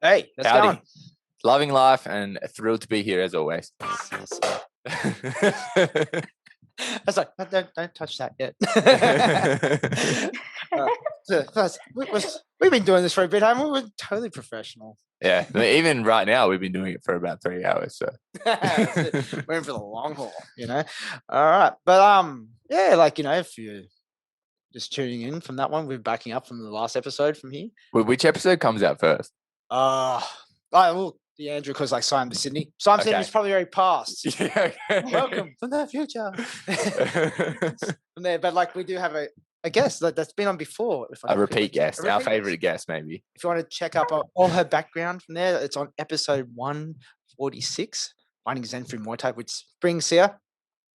Hey, let's go. Howdy. Loving life and thrilled to be here as always. Yes. I was like, don't touch that yet. We've been doing this for a bit, haven't we? We're totally professional. Yeah, even right now we've been doing it for about 3 hours. So We're in for the long haul, All right, but yeah, if you're just tuning in from that one, we're backing up from the last episode from here. Well, which episode comes out first? Well, the Andrew, because Simon Sydney. Simon Sydney's probably already passed. Yeah, okay. Welcome from the future. From there, but we do have a guest that's been on before. A repeat guest, our favorite guest, maybe. If you want to check up all her background from there, it's on episode 146, Finding Zen through Muay Thai, which brings Sia,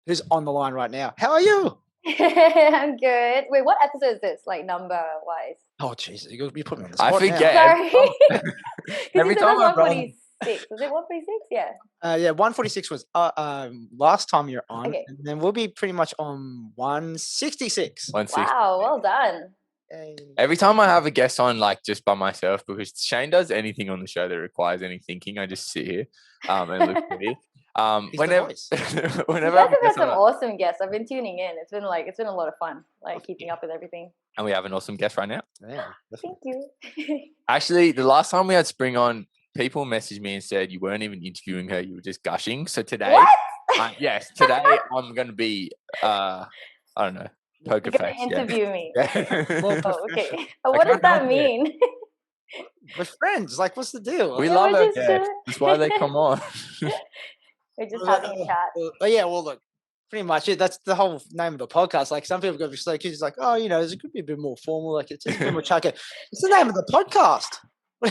who's on the line right now. How are you? I'm good. Wait, what episode is this? Number wise? Oh, jeez, you put me on the spot. I forget. Sorry. Every time I run. 146. Was it 146? Yeah. Yeah, 146 was last time you're on, Okay. and then we'll be pretty much on 166. 160. Wow, well done. Yay. Every time I have a guest on, just by myself, because Shane does anything on the show that requires any thinking, I just sit here and look at it. Whenever You guys have had some awesome guests. I've been tuning in. It's been a lot of fun, keeping up with everything. And we have an awesome guest right now. Yeah, Thank you. Actually, the last time we had Spring on, people messaged me and said you weren't even interviewing her, you were just gushing. So today, what? yes, today I'm going to be, I don't know, poker face. Interview me. Yeah. Oh, okay. What does that mean? We're friends. What's the deal? We love our guests. That's why they come on. We're just having a chat. Yeah, well, look, pretty much it. That's the whole name of the podcast. Some people go to be so cute. It's it could be a bit more formal. It's just a bit more chucker. It's the name of the podcast.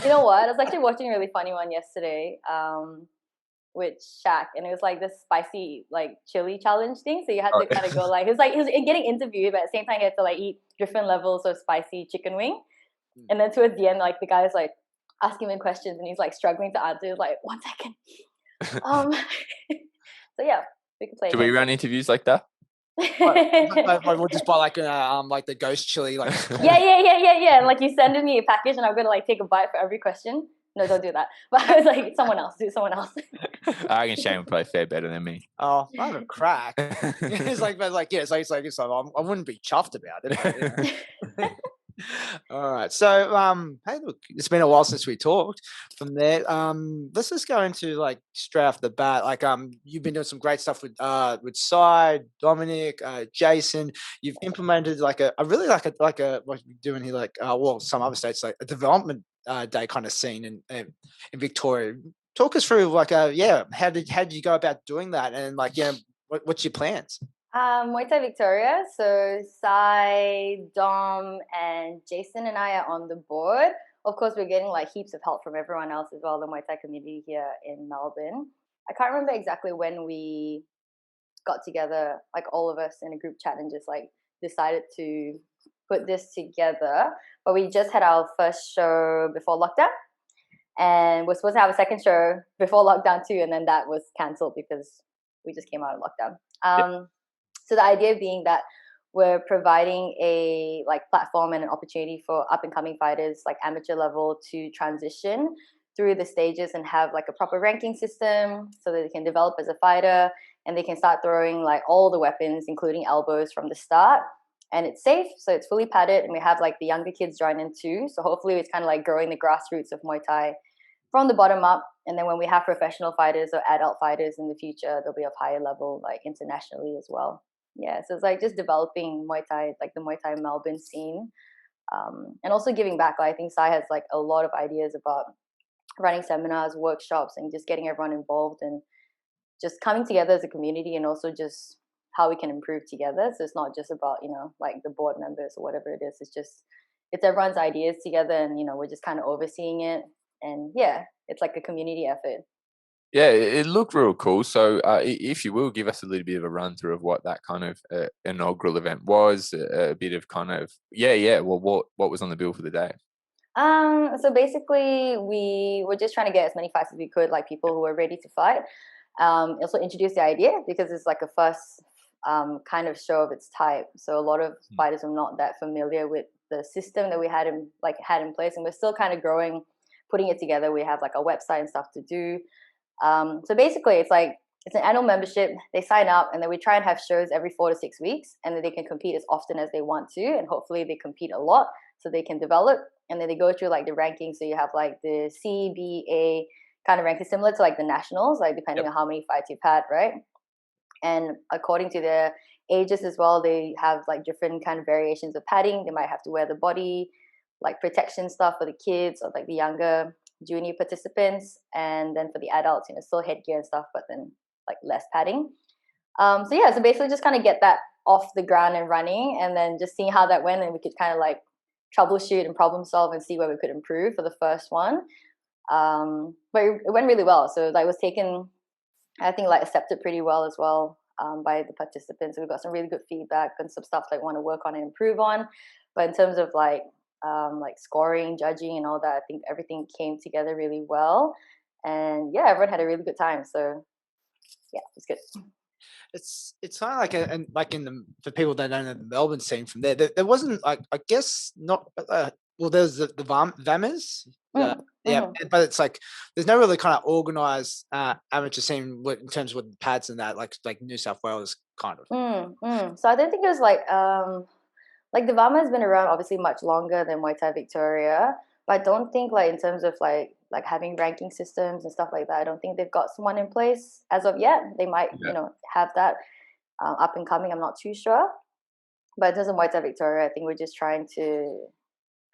You know what? I was actually watching a really funny one yesterday with Shaq, and it was this spicy chili challenge thing. So you had to kind of go he was getting interviewed, but at the same time he had to eat different levels of spicy chicken wing. And then towards the end, the guy's asking him questions, and he's struggling to answer. He's 1 second. So yeah, we can play. Do we run interviews like that? We'll just buy the ghost chili. Yeah. And you send me a package, and I'm gonna take a bite for every question. No, don't do that. But I was someone else. Do someone else. I reckon Shane would probably fare better than me. Oh, I have a crack. It's I wouldn't be chuffed about it. All right. So, hey, look, it's been a while since we talked. From there, let's just go into straight off the bat. You've been doing some great stuff with Cy, Dominic, Jason. You've implemented a really what you're doing here, some other states a development day kind of scene in Victoria. Talk us through how did you go about doing that, and what's your plans? Muaythai Victoria. So Sai, Dom, and Jason and I are on the board. Of course, we're getting heaps of help from everyone else as well, the Muay Thai community here in Melbourne. I can't remember exactly when we got together, all of us in a group chat, and just decided to put this together. But we just had our first show before lockdown, and we're supposed to have a second show before lockdown too, and then that was cancelled because we just came out of lockdown. So the idea being that we're providing a platform and an opportunity for up and coming fighters, amateur level, to transition through the stages and have a proper ranking system so that they can develop as a fighter, and they can start throwing all the weapons, including elbows, from the start. And it's safe, so it's fully padded, and we have the younger kids join in too. So hopefully it's kind of growing the grassroots of Muay Thai from the bottom up. And then when we have professional fighters or adult fighters in the future, they'll be of higher level, internationally as well. Yeah, so it's just developing Muay Thai, the Muay Thai Melbourne scene, and also giving back. I think Sai has a lot of ideas about running seminars, workshops, and just getting everyone involved and just coming together as a community, and also just how we can improve together. So it's not just about the board members or whatever it is. It's everyone's ideas together, and we're just kind of overseeing it. And yeah, it's a community effort. Yeah, it looked real cool. So if you will, give us a little bit of a run through of what that kind of inaugural event was, a bit of well, what was on the bill for the day? So basically we were just trying to get as many fights as we could, people who were ready to fight. Also introduce the idea because it's a first kind of show of its type. So a lot of fighters are not that familiar with the system that we had in place, and we're still kind of growing putting it together. We have like a website and stuff to do. So basically, it's an annual membership. They sign up, and then we try and have shows every 4 to 6 weeks, and then they can compete as often as they want to, and hopefully they compete a lot so they can develop. And then they go through like the rankings. So you have like the C, B, A kind of ranking, similar to like the nationals, like depending on how many fights you've had, right? And according to their ages as well, they have like different kind of variations of padding. They might have to wear the body like protection stuff for the kids or like the younger junior participants, and then for the adults, still headgear and stuff, but then like less padding. So basically just kind of get that off the ground and running, and then just seeing how that went, and we could kind of like troubleshoot and problem solve and see where we could improve for the first one. But it went really well. So like it was taken, I think, like accepted pretty well as well by the participants. We got some really good feedback and some stuff like want to work on and improve on. But in terms of like scoring, judging, and all that, I think everything came together really well. And yeah, everyone had a really good time. So yeah, it was good. It's kind of like and like for people that don't know the Melbourne scene from there wasn't like, I guess not. Well, there's the VAMers. But it's like there's no really kind of organized amateur scene in terms of pads and that, like New South Wales kind of. So I don't think it was like the VAMA has been around obviously much longer than Muaythai Victoria, but I don't think like in terms of like having ranking systems and stuff like that, I don't think they've got someone in place as of yet. They might have that up and coming. I'm not too sure, but in terms of Muaythai Victoria, I think we're just trying to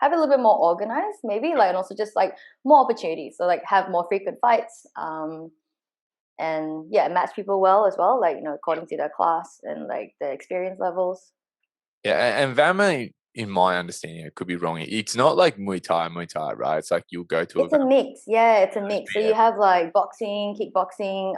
have it a little bit more organized, maybe, like, and also just like more opportunities. So like have more frequent fights, and match people well as well, like according to their class and like their experience levels. Yeah, and VAMA, in my understanding, I could be wrong. It's not like Muay Thai, right? It's like you'll go to it's a mix. Yeah, it's a mix. So you have like boxing, kickboxing,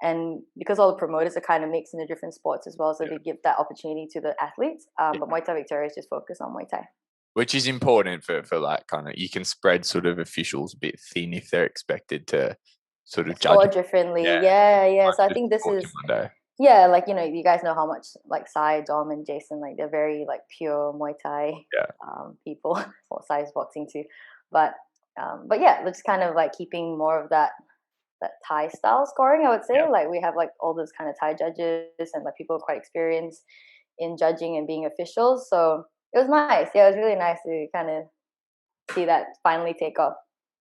and because all the promoters are kind of mixed in the different sports as well, so they give that opportunity to the athletes. But Muaythai Victoria is just focused on Muay Thai. Which is important for like kind of, you can spread sort of officials a bit thin if they're expected to sort of judge differently. Yeah. So I think this is like you guys know how much like Sai, Dom, and Jason, like they're very like pure Muay Thai people, or Sai's boxing too. But yeah, it's kind of like keeping more of that Thai style scoring, I would say. Like we have like all those kind of Thai judges, and like people are quite experienced in judging and being officials. So it was nice. Yeah, it was really nice to kind of see that finally take off.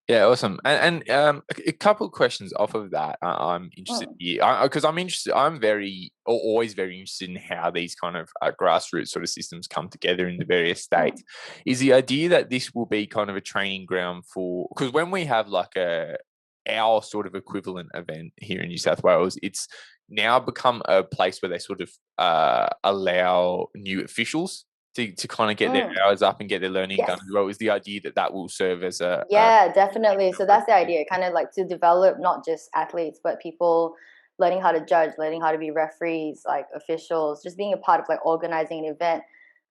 Yeah, awesome. And a couple of questions off of that. I'm interested because I'm interested. I'm always very interested in how these kind of grassroots sort of systems come together in the various states. Is the idea that this will be kind of a training ground for? Because when we have like our sort of equivalent event here in New South Wales, it's now become a place where they sort of allow new officials to kind of get their hours up and get their learning done as well. Is the idea that will serve as a definitely. So that's the idea, kind of like to develop not just athletes but people learning how to judge, learning how to be referees, like officials, just being a part of like organizing an event.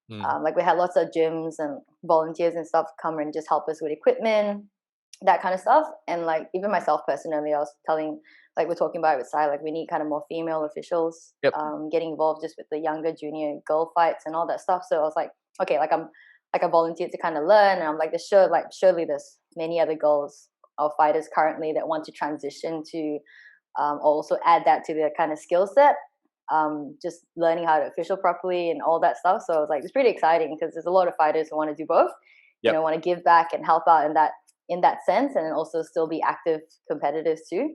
Like we had lots of gyms and volunteers and stuff come and just help us with equipment, that kind of stuff. And like even myself personally, I was telling, like we're talking about it with Sai, like we need kind of more female officials getting involved just with the younger junior girl fights and all that stuff. So I was like, okay, like I'm like I volunteered to kind of learn, and I'm like, surely there's many other girls or fighters currently that want to transition to also add that to their kind of skill set, just learning how to official properly and all that stuff. So I was like, it's pretty exciting because there's a lot of fighters who want to do both, want to give back and help out in that sense, and also still be active competitors too.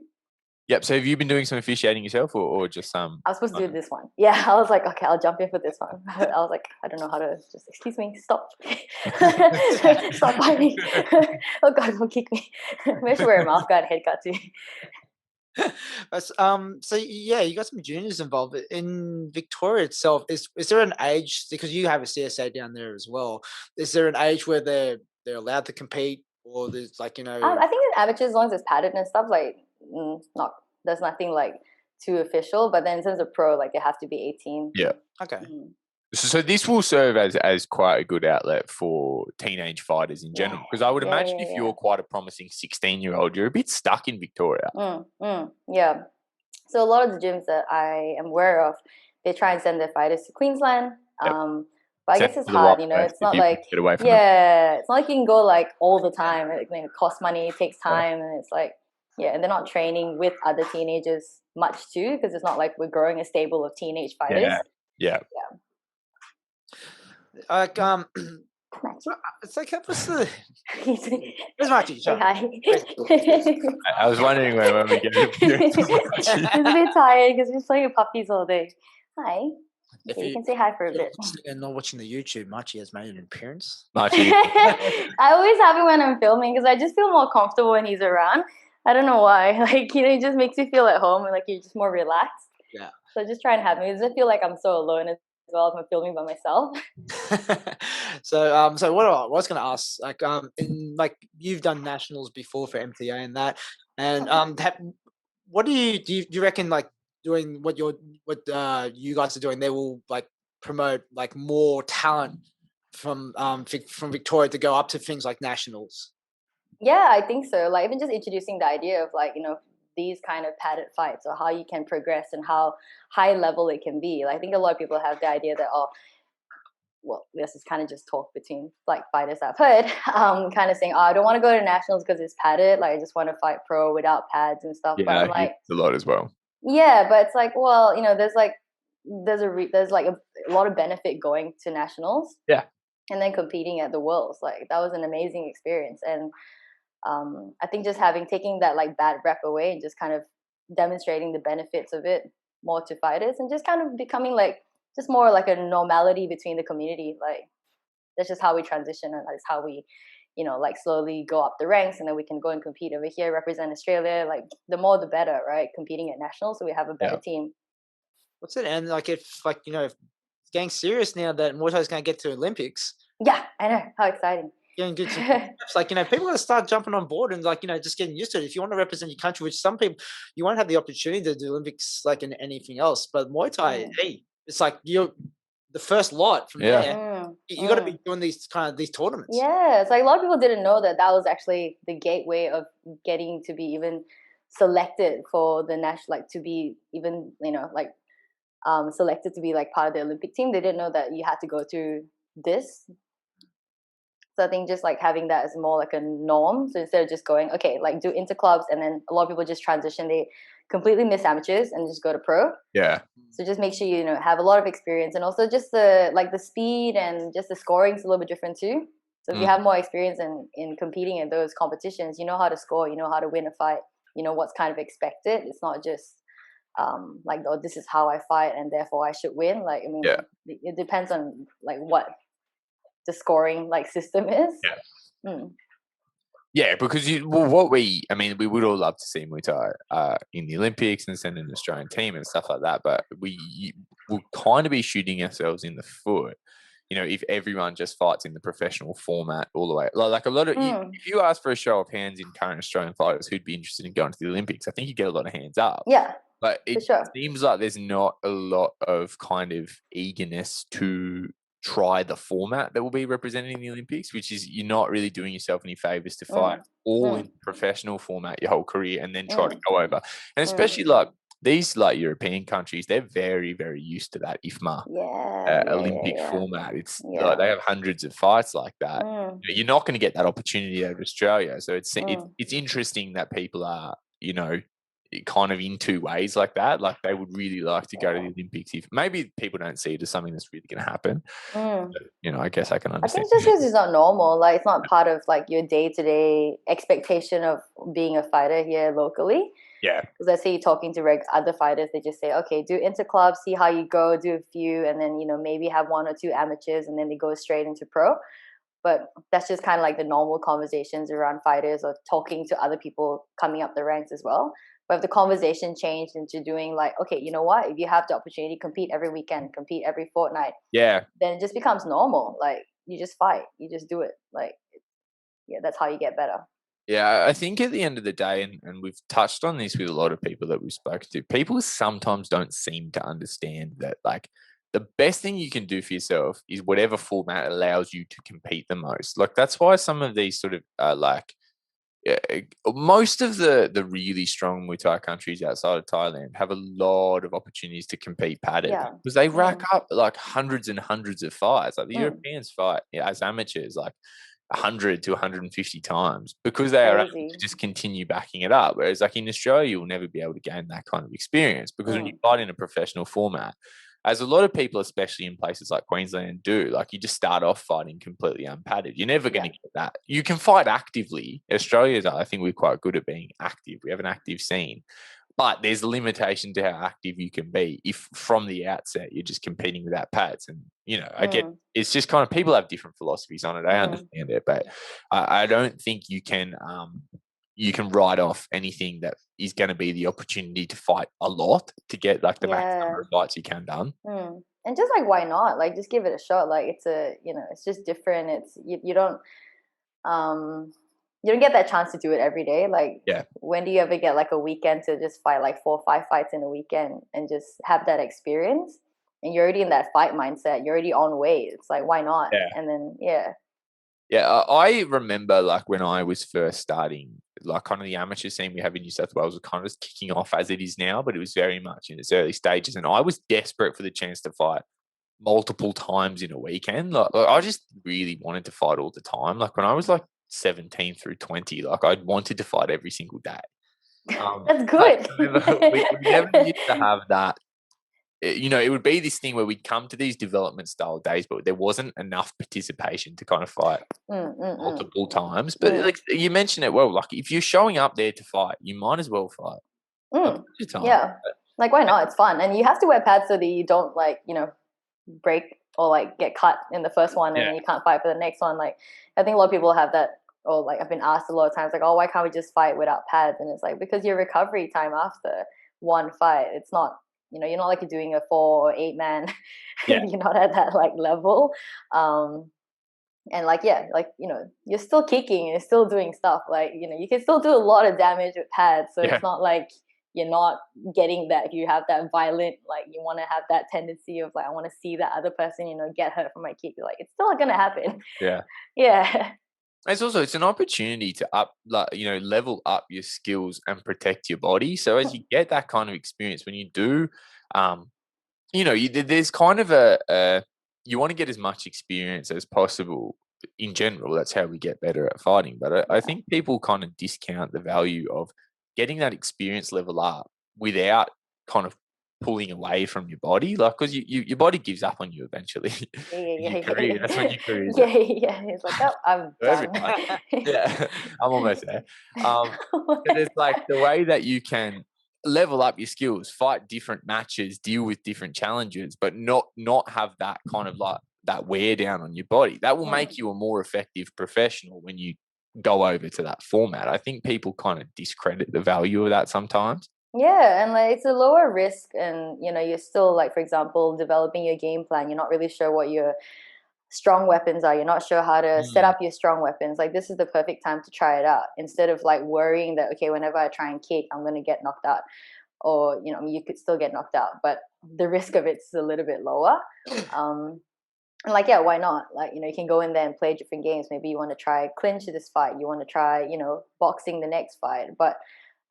Yep. So have you been doing some officiating yourself, or just I was supposed to do this one. Yeah, I was like, okay, I'll jump in for this one. I was like, I don't know how to just, excuse me, stop. Stop fighting. Oh God, don't kick me. Maybe I should wear a mouth guard and head guard too. So yeah, you got some juniors involved in Victoria itself. Is there an age, because you have a CSA down there as well? Is there an age where they're allowed to compete, or there's like I think in amateurs, as long as it's padded and stuff, like there's nothing like too official. But then in terms of pro, like they have to be 18. Yeah. Okay. So this will serve as quite a good outlet for teenage fighters in general, because I would imagine if you're quite a promising 16-year-old, you're a bit stuck in Victoria. Yeah. So a lot of the gyms that I am aware of, they try and send their fighters to Queensland. But I guess it's hard, you know. It's not like get away from it's not like you can go like all the time. It costs money, it takes time, and it's like and they're not training with other teenagers much too, because it's not like we're growing a stable of teenage fighters. Yeah. Like it's like what's the where's Machi? Say hi. I was wondering when we get He's a bit tired because we're playing with puppies all day. Hi. Okay, you can say hi for a bit. And not watching the YouTube, Machi has made an appearance. Machi. I always have it when I'm filming because I just feel more comfortable when he's around. I don't know why. Like, you know, it just makes you feel at home and like you're just more relaxed. Yeah. So just try and have me. It doesn't feel like I'm so alone as well if I'm filming by myself. So what I was going to ask, like you've done nationals before for MTA and that, and what do you reckon, like doing what you guys are doing, they will like promote like more talent from Victoria to go up to things like nationals? Yeah, I think so. Like even just introducing the idea of like, you know, these kind of padded fights or how you can progress and how high level it can be. Like, I think a lot of people have the idea that, this is kind of just talk between like fighters I've heard, kind of saying, I don't want to go to nationals because it's padded. Like I just want to fight pro without pads and stuff. Yeah, but I'm like, it's a lot as well. Yeah, but it's like, well, you know, there's like a lot of benefit going to nationals. Yeah. And then competing at the Worlds. Like that was an amazing experience. And I think just taking that like bad rep away and just kind of demonstrating the benefits of it more to fighters and just kind of becoming like just more like a normality between the community. Like that's just how we transition and that's how we, you know, like slowly go up the ranks and then we can go and compete over here, represent Australia. Like the more the better, right? Competing at nationals, so we have a better team. What's it? And like if like, you know, it's getting serious now that Muay Thai is going to get to Olympics. Yeah, I know. How exciting. Getting good steps. Like, you know, people got to start jumping on board and like, you know, just getting used to it. If you want to represent your country, which some people, you won't have the opportunity to do Olympics like in anything else. But Muay Thai, hey, it's like you're the first lot from there. You got to be doing these tournaments. Yeah, it's like a lot of people didn't know that was actually the gateway of getting to be even selected for the national, like to be even, you know, like selected to be like part of the Olympic team. They didn't know that you had to go through this. So I think just like having that as more like a norm. So instead of just going, okay, like do interclubs, and then a lot of people just transition. They completely miss amateurs and just go to pro. Yeah. So just make sure you know have a lot of experience, and also just the speed and just the scoring is a little bit different too. So if you have more experience in competing in those competitions, you know how to score, you know how to win a fight, you know what's kind of expected. It's not just like, oh, this is how I fight and therefore I should win. Like, I mean, it depends on like what the scoring like system is. Yeah, because we would all love to see Muay Thai in the Olympics and send an Australian team and stuff like that, but we will kind of be shooting ourselves in the foot, you know, if everyone just fights in the professional format all the way. Like a lot of, if you ask for a show of hands in current Australian fighters who'd be interested in going to the Olympics, I think you get a lot of hands up. Yeah. But it seems like there's not a lot of kind of eagerness to try the format that will be represented in the Olympics, which is you're not really doing yourself any favors to fight all in professional format your whole career and then try to go over. And especially like these like European countries, they're very, very used to that IFMA Olympic format. It's like they have hundreds of fights like that. You're not going to get that opportunity over Australia. So it's interesting that people are, you know, kind of in two ways like that. Like they would really like to go to the Olympics. If maybe people don't see it as something that's really going to happen. But, you know, I guess I can understand. I think just because it's not normal, like it's not part of like your day-to-day expectation of being a fighter here locally. Yeah. Because let's say you're talking to other fighters, they just say, okay, do interclubs, see how you go, do a few, and then, you know, maybe have one or two amateurs, and then they go straight into pro. But that's just kind of like the normal conversations around fighters or talking to other people coming up the ranks as well. But if the conversation changed into doing like, okay, you know what? If you have the opportunity, compete every weekend, compete every fortnight. Yeah. Then it just becomes normal. Like you just fight, you just do it. Like, that's how you get better. Yeah, I think at the end of the day, and we've touched on this with a lot of people that we've spoken to, people sometimes don't seem to understand that like the best thing you can do for yourself is whatever format allows you to compete the most. Like that's why some of these sort of like most of the really strong Muay Thai countries outside of Thailand have a lot of opportunities to compete padded because they rack up like hundreds and hundreds of fights. Like the Europeans fight as amateurs like 100 to 150 times because they are able to just continue backing it up. Whereas like in Australia, you'll never be able to gain that kind of experience because when you fight in a professional format, as a lot of people, especially in places like Queensland do, like you just start off fighting completely unpadded. You're never going to get that. You can fight actively. Australia's, I think we're quite good at being active. We have an active scene. But there's a limitation to how active you can be if from the outset you're just competing without pads. And, you know, I get it's just kind of people have different philosophies on it. I understand it, but I don't think you can write off anything that is going to be the opportunity to fight a lot to get like the max number of fights you can done. And just like, why not? Like, just give it a shot. Like, it's it's just different. It's you don't get that chance to do it every day. Like, when do you ever get like a weekend to just fight like 4 or 5 fights in a weekend and just have that experience? And you're already in that fight mindset. You're already on weight. It's like, why not? And then I remember like when I was first starting, like kind of the amateur scene we have in New South Wales was kind of just kicking off as it is now, but it was very much in its early stages. And I was desperate for the chance to fight multiple times in a weekend. Like I just really wanted to fight all the time. Like when I was like 17 through 20, like I wanted to fight every single day. That's good. we never used to have that. You know, it would be this thing where we'd come to these development style days, but there wasn't enough participation to kind of fight multiple times. But like you mentioned it well, like if you're showing up there to fight, you might as well fight. Yeah. Like, why not? It's fun. And you have to wear pads so that you don't like, break or like get cut in the first one and then you can't fight for the next one. Like, I think a lot of people have that, or like I've been asked a lot of times, like, oh, why can't we just fight without pads? And it's like, because your recovery time after one fight, it's not, you're not like you're doing a 4 or 8 man. You're not at that like level. And like, you're still kicking, you're still doing stuff. Like, you can still do a lot of damage with pads. So it's not like you're not getting that. You have that violent, like you want to have that tendency of like, I want to see that other person, get hurt from my kick. Like, it's still going to happen. Yeah. It's an opportunity to level up your skills and protect your body. So as you get that kind of experience, when you do, there's kind of you want to get as much experience as possible in general. That's how we get better at fighting. But I think people kind of discount the value of getting that experience level up without kind of pulling away from your body, like because your body gives up on you eventually. That's when your career is. It's like, oh, I'm done. I'm almost there. But it's like the way that you can level up your skills, fight different matches, deal with different challenges, but not have that kind of like that wear down on your body. That will make you a more effective professional when you go over to that format. I think people kind of discredit the value of that sometimes. Yeah, and like it's a lower risk, and you're still like, for example, developing your game plan. You're not really sure what your strong weapons are. You're not sure how to set up your strong weapons. Like, this is the perfect time to try it out instead of like worrying that, okay, whenever I try and kick, I'm going to get knocked out. Or, you could still get knocked out, but the risk of it's a little bit lower. And like, yeah, why not? Like, you can go in there and play different games. Maybe you want to try clinch this fight. You want to try, boxing the next fight. But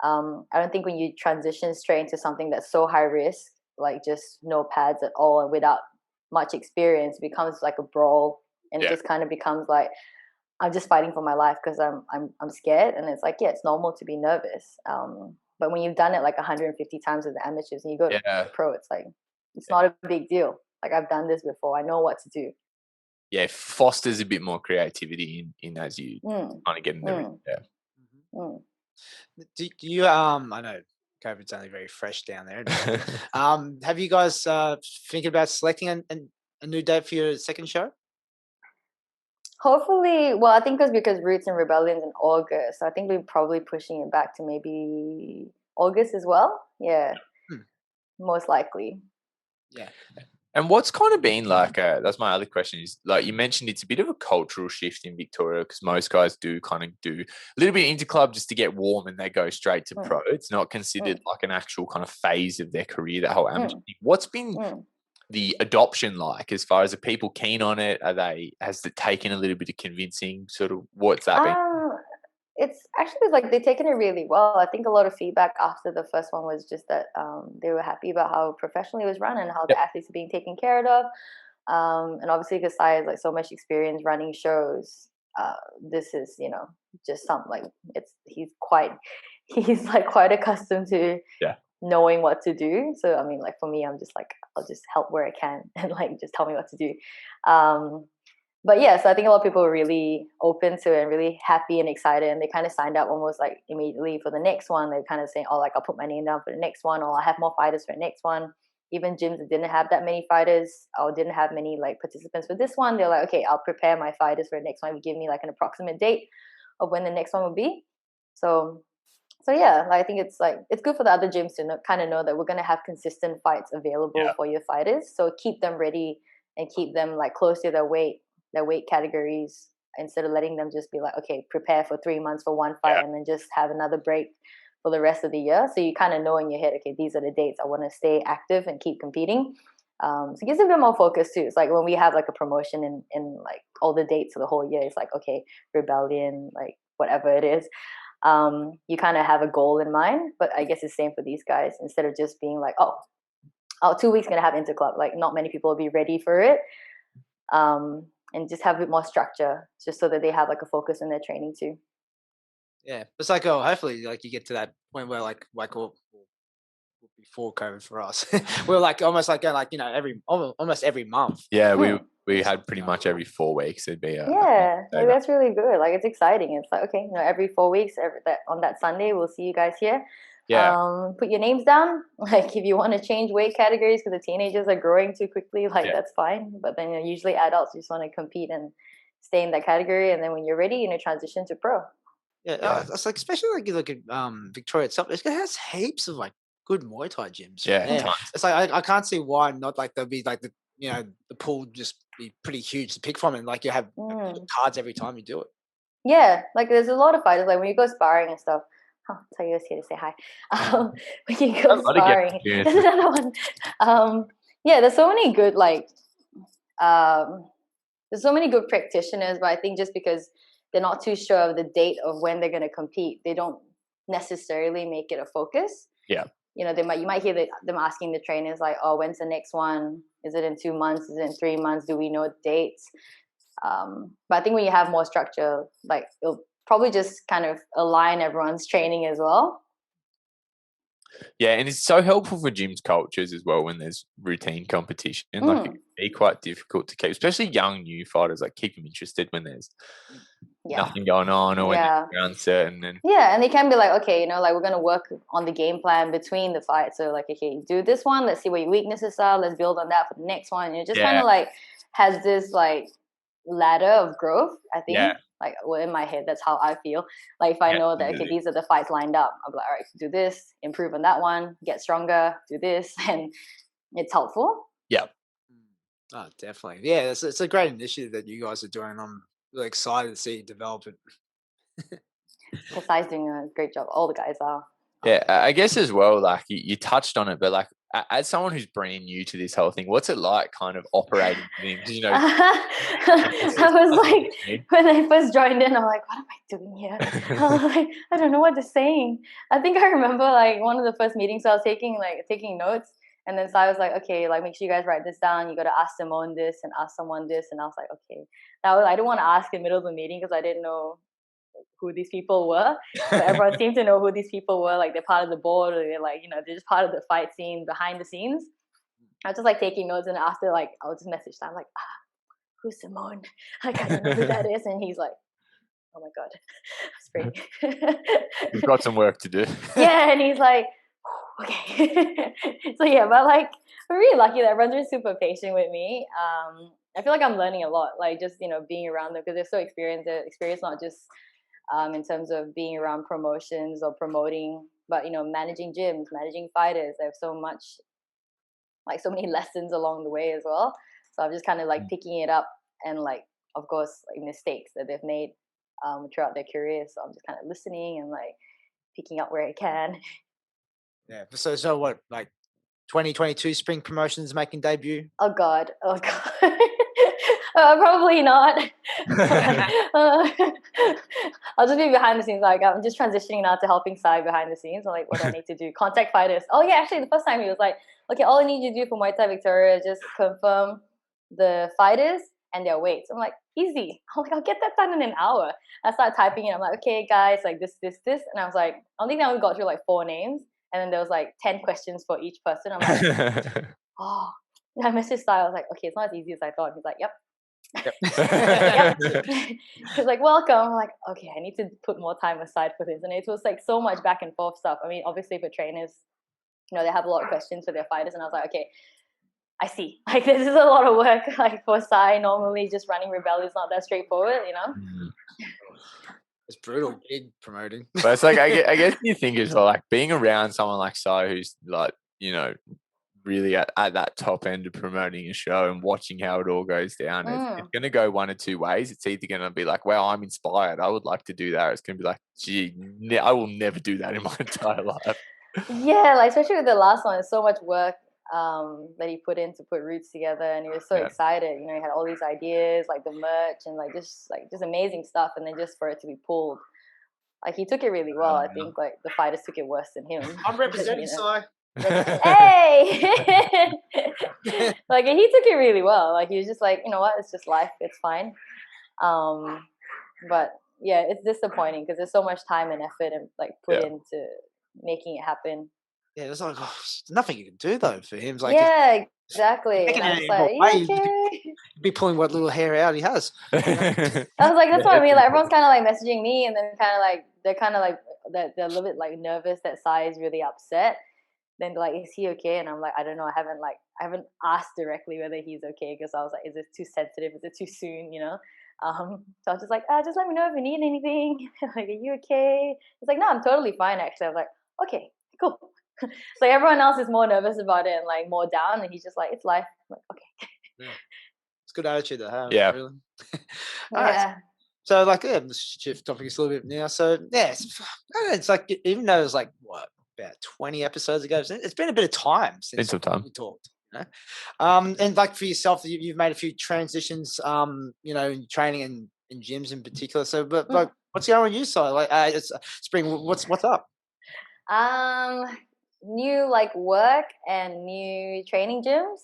I don't think when you transition straight into something that's so high risk, like just no pads at all and without much experience, it becomes like a brawl, and it just kind of becomes like, I'm just fighting for my life because I'm scared. And it's like, yeah, it's normal to be nervous. But when you've done it like 150 times with the amateurs and you go to pro, it's like, it's not a big deal. Like, I've done this before. I know what to do. Yeah, fosters a bit more creativity in as you kind of get in the ring. Do you I know COVID's only very fresh down there. Have you guys thinking about selecting a new date for your second show? Hopefully, well, I think because Roots and Rebellion's in August, so I think we're probably pushing it back to maybe August as well. Yeah, most likely. Yeah. And what's kind of been like, that's my other question is, like you mentioned, it's a bit of a cultural shift in Victoria because most guys do kind of do a little bit into club just to get warm and they go straight to pro. It's not considered like an actual kind of phase of their career, that whole amateur thing. What's been the adoption like as far as, are people keen on it? Has it taken a little bit of convincing? Sort of what's that been? it's actually like they've taken it really well. I think a lot of feedback after the first one was just that they were happy about how professionally it was run and how the athletes are being taken care of. And obviously, because Sai has like so much experience running shows, this is just something like he's like quite accustomed to knowing what to do. So I mean, like for me, I'm just like I'll just help where I can and like just tell me what to do. But yeah, so I think a lot of people were really open to it and really happy and excited, and they kind of signed up almost like immediately for the next one. They're kind of saying, "Oh, like I'll put my name down for the next one, or I'll have more fighters for the next one." Even gyms that didn't have that many fighters or didn't have many like participants for this one, they're like, "Okay, I'll prepare my fighters for the next one. Give me like an approximate date of when the next one will be." So yeah, like, I think it's good for the other gyms to kind of know that we're gonna have consistent fights available for your fighters. So keep them ready and keep them like close to their weight categories, instead of letting them just be like, okay, prepare for 3 months for one fight and then just have another break for the rest of the year. So you kind of know in your head, okay, these are the dates I want to stay active and keep competing. So it gives a bit more focus too. It's like when we have like a promotion in like all the dates for the whole year, it's like, okay, Rebellion, like whatever it is. You kind of have a goal in mind, but I guess it's the same for these guys. Instead of just being like, oh, 2 weeks gonna have interclub, like not many people will be ready for it. And just have a bit more structure, just so that they have like a focus in their training too. Yeah, it's like, oh, hopefully, like you get to that point where like before COVID for us, we're like almost like going like almost every month. Yeah, we had pretty much every 4 weeks. It'd be like that's really good. Like it's exciting. It's like, okay, every 4 weeks, on that Sunday, we'll see you guys here. Put your names down. Like if you want to change weight categories because the teenagers are growing too quickly, like that's fine. But then usually adults just want to compete and stay in that category, and then when you're ready, transition to pro. Yeah, it's like, especially like you look at Victoria itself, it has heaps of like good Muay Thai gyms. Tons. It's like I can't see why not, like there'll be like the the pool just be pretty huge to pick from, and like you have cards every time you do it. Yeah, like there's a lot of fighters, like when you go sparring and stuff. Tayo's here to say hi. When you go sparring, there's another one. There's so many good there's so many good practitioners, but I think just because they're not too sure of the date of when they're going to compete, they don't necessarily make it a focus. Yeah. You might hear them asking the trainers like, "Oh, when's the next one? Is it in 2 months? Is it in 3 months? Do we know dates?" But I think when you have more structure, like it'll probably just kind of align everyone's training as well. Yeah, and it's so helpful for gyms cultures as well when there's routine competition. Like it can be quite difficult to keep, especially young new fighters. Like keep them interested when there's nothing going on, or when they're uncertain. And and they can be like, okay, like we're gonna work on the game plan between the fights. So like, okay, do this one. Let's see what your weaknesses are. Let's build on that for the next one. And it just kind of like has this like ladder of growth, I think. Like, well, in my head, that's how I feel. Like if I know that, okay, these are the fights lined up, I'll be like, all right, do this, improve on that one, get stronger, do this, and it's helpful. Yeah. Oh, definitely. Yeah, it's a great initiative that you guys are doing. I'm really excited to see you develop it. Kasai's doing a great job. All the guys are. Yeah, I guess as well, like you touched on it, but like as someone who's brand new to this whole thing, what's it like kind of operating things? I was like, when I first joined in, I'm like, what am I doing here? Like, I don't know what they're saying. I think I remember like one of the first meetings I was taking notes, and then Sai was like, okay, like make sure you guys write this down. You got to ask Simone this and ask someone this, and I was like, okay. I didn't want to ask in the middle of the meeting because I didn't know who these people were, but everyone seemed to know who these people were. Like they're part of the board, or they're like, they're just part of the fight scene behind the scenes. I was just like taking notes, and after like I'll just message them like, who's Simone? Like I don't know who that is, and he's like, oh my god, that's pretty. You've got some work to do. Yeah, and he's like, okay. So yeah, but like I'm really lucky that everyone's been super patient with me. I feel like I'm learning a lot, like just being around them, because they're so experienced. They're experienced not just in terms of being around promotions or promoting, but managing gyms, managing fighters. They have so many lessons along the way as well. So I'm just kind of like picking it up, and like of course like mistakes that they've made throughout their careers. So I'm just kind of listening and like picking up where I can. Yeah. So what, like 2022 spring promotions making debut? Oh god. Probably not. I'll just be behind the scenes. Like, I'm just transitioning now to helping Sai behind the scenes. I'm like, what do I need to do? Contact fighters. Oh yeah, actually, the first time he was like, okay, all I need you to do for Muaythai Victoria is just confirm the fighters and their weights. I'm like, easy. I'm like, I'll get that done in an hour. I started typing in. I'm like, okay, guys, like this, and I was like, I think I only got through like 4 names, and then there was like 10 questions for each person. I'm like, oh. And I messaged Sai. I was like, okay, it's not as easy as I thought. He's like, yep. Yep. He's like, welcome. I'm like, okay, I need to put more time aside for this. And it was like so much back and forth stuff. I mean, obviously for trainers, you know, they have a lot of questions for their fighters, and I was like, okay, I see. Like, this is a lot of work. Like for Sai, normally just running Rebel is not that straightforward, you know. It's brutal, big promoting. But it's like I guess you think as well, like being around someone like Sai who's like, you know, really at that top end of promoting a show and watching how it all goes down. It's going to go one or two ways. It's either going to be like, wow, I'm inspired, I would like to do that. Or it's going to be like, gee, I will never do that in my entire life. Yeah, like especially with the last one, it's so much work that he put in to put Roots together, and he was so excited. You know, he had all these ideas, like the merch and like just amazing stuff, and then just for it to be pulled, like he took it really well. I think like the fighters took it worse than him. I'm representing Sai. Hey, like he took it really well. Like he was just like, you know what, it's just life, it's fine. But yeah, it's disappointing because there's so much time and effort and like put into making it happen. Yeah, there's like nothing you can do though for him. It's like, yeah, exactly. And I was like, okay? Be pulling what little hair out he has. I was like, that's what I mean. Like everyone's kind of like messaging me, and then kind of like they're a little bit like nervous that Sai is really upset. Then like, is he okay? And I'm like, I don't know. I haven't asked directly whether he's okay, because I was like, is it too sensitive? Is it too soon? You know. So I was just like, just let me know if you need anything. Like, are you okay? It's like, no, I'm totally fine. Actually, I was like, okay, cool. So everyone else is more nervous about it and like more down, and he's just like, it's life. I'm like, okay. Yeah. It's good attitude to have. Yeah. Really. Right. So like, let's shift topics a little bit now. So yeah, it's like, even though it's like what, about 20 episodes ago, it's been a bit of time since we talked. You know? And like for yourself, you've made a few transitions, you know, in training and in gyms in particular. So, but like, what's going on with you, side? Like, it's spring. What's up? New like work and new training gyms.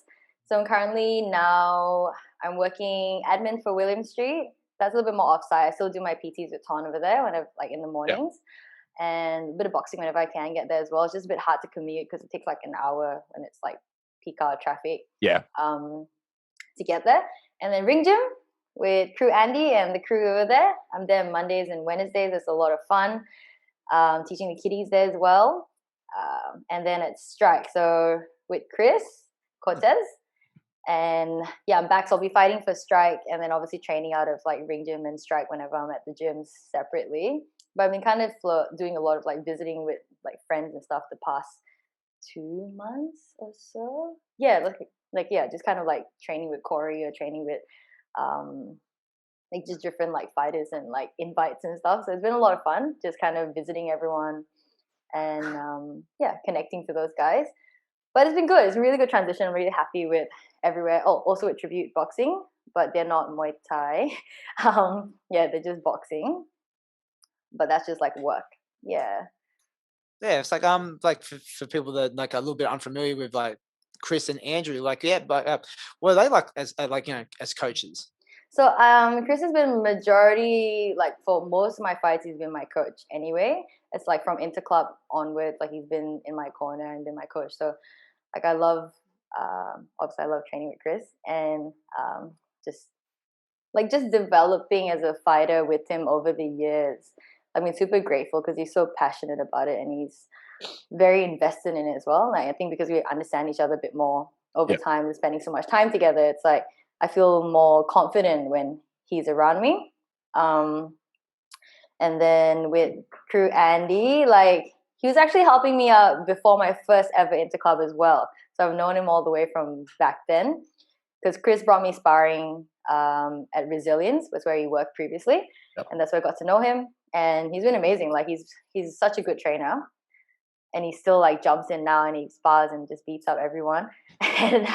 So I'm currently I'm working admin for William Street. That's a little bit more offsite. I still do my PTs with Ton over there whenever, like in the mornings, and a bit of boxing whenever I can get there as well. It's just a bit hard to commute because it takes like an hour when it's like peak hour traffic. To get there. And then ring gym with crew Andy and the crew over there. I'm there Mondays and Wednesdays. It's a lot of fun. Teaching the kiddies there as well. And then it's Strike. So with Chris Cortez. And yeah, I'm back. So I'll be fighting for Strike, and then obviously training out of like ring gym and Strike whenever I'm at the gyms separately. But I've been kind of doing a lot of like visiting with like friends and stuff the past 2 months or so. Yeah, just kind of like training with Corey or training with like just different like fighters and like invites and stuff. So it's been a lot of fun, just kind of visiting everyone and connecting to those guys. But it's been good. It's a really good transition. I'm really happy with everywhere. Oh, also with Tribute Boxing, but they're not Muay Thai. They're just boxing. But that's just like work. Yeah. Yeah, it's like for people that like are a little bit unfamiliar with like Chris and Andrew, like but what are they like as like, you know, as coaches? So Chris has been majority, like for most of my fights, he's been my coach anyway. It's like from Interclub onwards, like he's been in my corner and been my coach. So like I love, obviously I love training with Chris, and just developing as a fighter with him over the years. I mean, super grateful because he's so passionate about it and he's very invested in it as well. Like I think because we understand each other a bit more over time and spending so much time together, it's like I feel more confident when he's around me. And then with crew Andy, like he was actually helping me out before my first ever Interclub as well. So I've known him all the way from back then, because Chris brought me sparring at Resilience, was where he worked previously. And that's where I got to know him. And he's been amazing. Like he's such a good trainer, and he still like jumps in now and he spars and just beats up everyone. And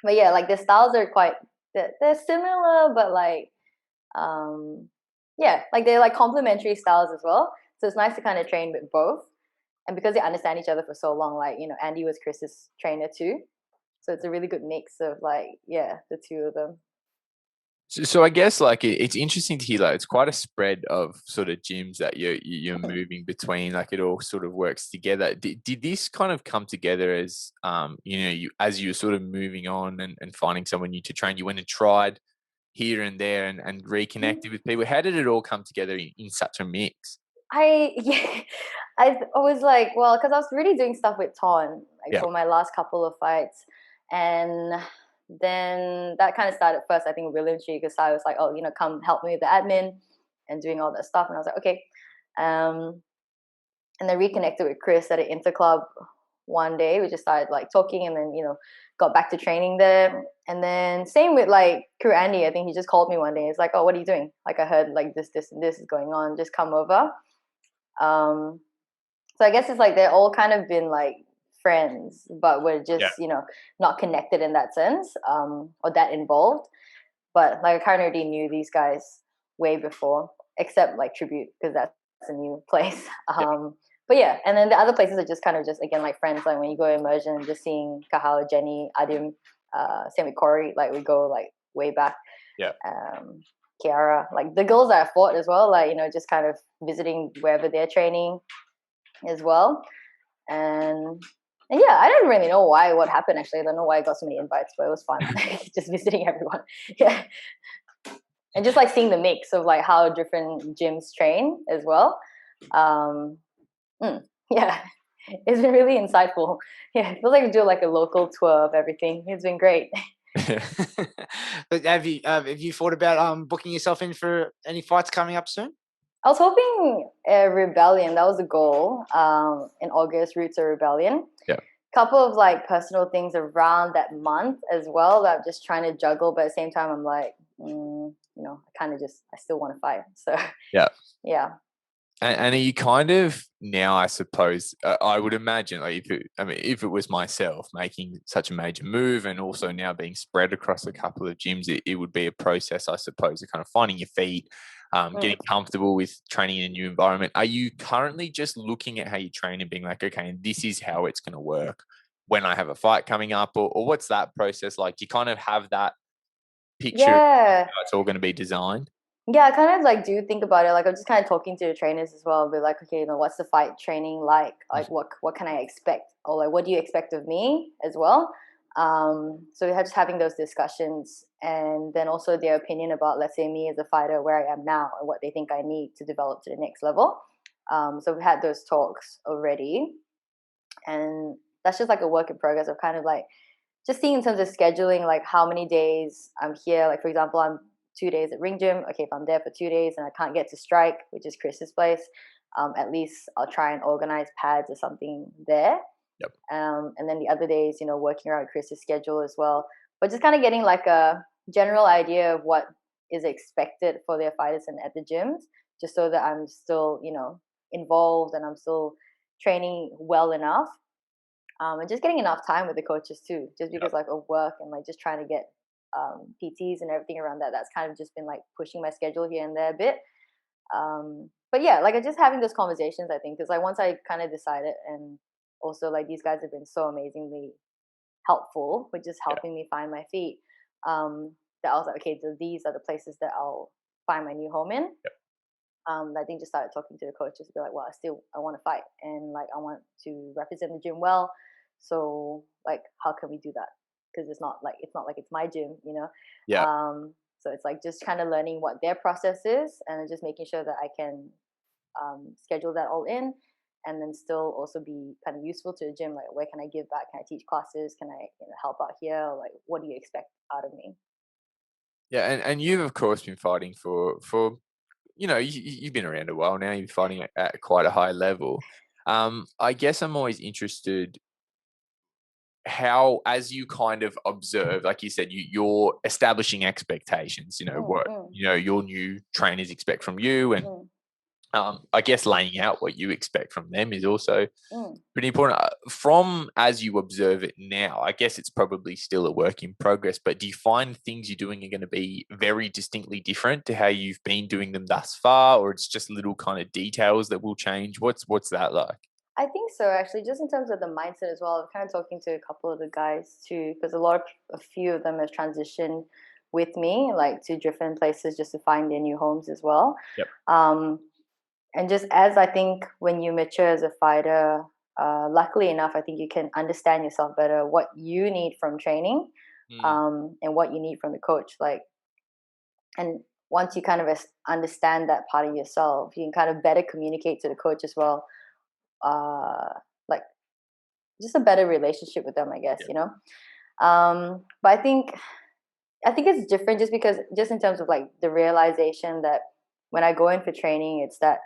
but yeah, like the styles are quite they're similar, but like yeah, like they're like complementary styles as well. So it's nice to kind of train with both. And because they understand each other for so long, like, you know, Andy was Chris's trainer too. So it's a really good mix of like, yeah, the two of them. So I guess like it's interesting to hear like it's quite a spread of sort of gyms that you're moving between. Like it all sort of works together. Did this kind of come together as you know, as you were sort of moving on and finding someone new to train? You went and tried here and there and reconnected with people. How did it all come together in such a mix? Yeah, I was like, well, because I was really doing stuff with Ton like Yeah. for my last couple of fights, and then that kind of started first. I think William Street, because I was like, oh, you know, come help me with the admin and doing all that stuff, and I was like, okay. And then reconnected with Chris at an interclub one day. We just started like talking, and then, you know, got back to training there. And then same with like crew Andy. I think he just called me one day. He's like, oh, what are you doing? Like I heard like this and this is going on. Just come over. So I guess it's like they're all kind of been like friends, but we're just, you know, not connected in that sense, or that involved. But like I kind of already knew these guys way before, except like Tribute, because that's a new place. But yeah, and then the other places are just kind of just again like friends. Like when you go immersion, just seeing Kahal, Jenny, Adim, same with Corey. Like we go like way back. Yeah. Kiara, like the girls that I fought as well. Like, you know, just kind of visiting wherever they're training as well. And yeah, I don't really know what happened actually. I don't know why I got so many invites, but it was fun. Just visiting everyone. Yeah. And just like seeing the mix of like how different gyms train as well. Yeah, it's been really insightful. Yeah, it feels like we do like a local tour of everything. It's been great. But have you thought about booking yourself in for any fights coming up soon? I was hoping Rebellion. That was the goal. In August, Roots of Rebellion. Yeah. Couple of like personal things around that month as well that I'm just trying to juggle, but at the same time I'm like, you know, I still want to fight. So yeah. And are you kind of now, I suppose, I would imagine, like if it was myself making such a major move and also now being spread across a couple of gyms, it would be a process, I suppose, of kind of finding your feet, getting comfortable with training in a new environment. Are you currently just looking at how you train and being like, okay, this is how it's going to work when I have a fight coming up, or what's that process like? Do you kind of have that picture of how it's all going to be designed? Yeah, I kind of like do think about it. Like I'm just kind of talking to the trainers as well. Be like, okay, you know, what's the fight training like? Like what can I expect? Or like what do you expect of me as well? So we're just having those discussions, and then also their opinion about, let's say, me as a fighter, where I am now and what they think I need to develop to the next level. So we've had those talks already, and that's just like a work in progress of kind of like just seeing in terms of scheduling, like how many days I'm here. Like for example, I'm 2 days at Ring Gym. Okay, if I'm there for 2 days and I can't get to Strike, which is Chris's place, at least I'll try and organize pads or something there. Yep. And then the other days, you know, working around Chris's schedule as well. But just kind of getting like a general idea of what is expected for their fighters and at the gyms, just so that I'm still, you know, involved and I'm still training well enough. And just getting enough time with the coaches too, just because like of work and like just trying to get PTs and everything around that. That's kind of just been like pushing my schedule here and there a bit. But yeah, like just having those conversations, I think, because like once I kind of decided, and also like these guys have been so amazingly helpful with just helping me find my feet, that I was like, okay, so these are the places that I'll find my new home in. I think just started talking to the coaches to be like, well, I want to fight, and like I want to represent the gym well. So like, how can we do that? Because it's not like it's my gym, you know. So it's like just kind of learning what their process is, and then just making sure that I can schedule that all in, and then still also be kind of useful to the gym. Like, where can I give back? Can I teach classes? Can I, you know, help out here? Or like, what do you expect out of me? Yeah, and you've of course been fighting for you know, you've been around a while now. You're fighting at quite a high level. I guess I'm always interested how, as you kind of observe, like you said, you're establishing expectations. You know what your new trainers expect from you, and I guess laying out what you expect from them is also Mm. pretty important. From as you observe it now, I guess it's probably still a work in progress, but do you find things you're doing are going to be very distinctly different to how you've been doing them thus far, or it's just little kind of details that will change? What's that like? I think so, actually, just in terms of the mindset as well. I'm kind of talking to a couple of the guys too, because a few of them have transitioned with me, like to different places just to find their new homes as well. Yep. And just as I think when you mature as a fighter, luckily enough, I think you can understand yourself better, what you need from training, and what you need from the coach. Like, and once you kind of understand that part of yourself, you can kind of better communicate to the coach as well. Like just a better relationship with them, I guess, Yeah. But I think it's different just because, just in terms of like the realization that when I go in for training, it's that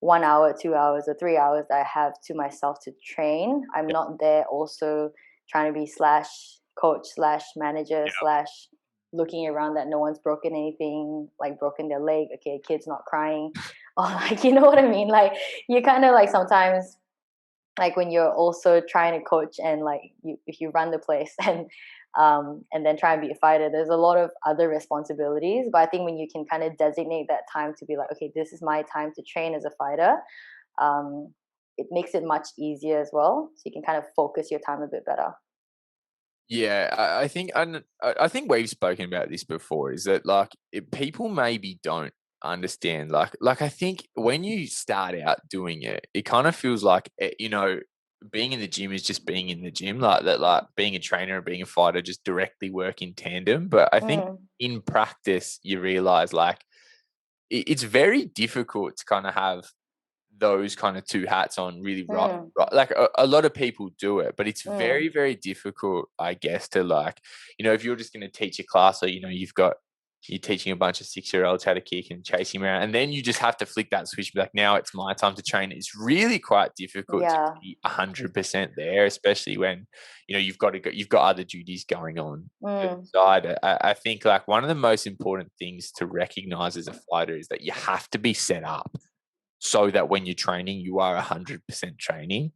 1 hour, 2 hours, or 3 hours that I have to myself to train. I'm not there also trying to be slash coach slash manager slash looking around that no one's broken anything, like broken their leg. Okay, kid's not crying, or like, you know what I mean? Like, you kind of like sometimes, like when you're also trying to coach and like if you run the place and then try and be a fighter, there's a lot of other responsibilities. But I think when you can kind of designate that time to be like, okay, this is my time to train as a fighter, it makes it much easier as well, so you can kind of focus your time a bit better. Yeah, I think we've spoken about this before. Is that like people maybe don't understand? Like I think when you start out doing it, it kind of feels like being in the gym is just being in the gym. Like that, like being a trainer and being a fighter just directly work in tandem. But I think in practice, you realize like it's very difficult to kind of have those kind of two hats on really right. Like a lot of people do it, but it's very, very difficult, I guess, to like, if you're just going to teach a class, or, you're teaching a bunch of 6-year-olds how to kick and chasing them around, and then you just have to flick that switch, be like, now it's my time to train. It's really quite difficult to be 100% there, especially when, you've got other duties going on side. I think like one of the most important things to recognize as a fighter is that you have to be set up so that when you're training, you are 100% training.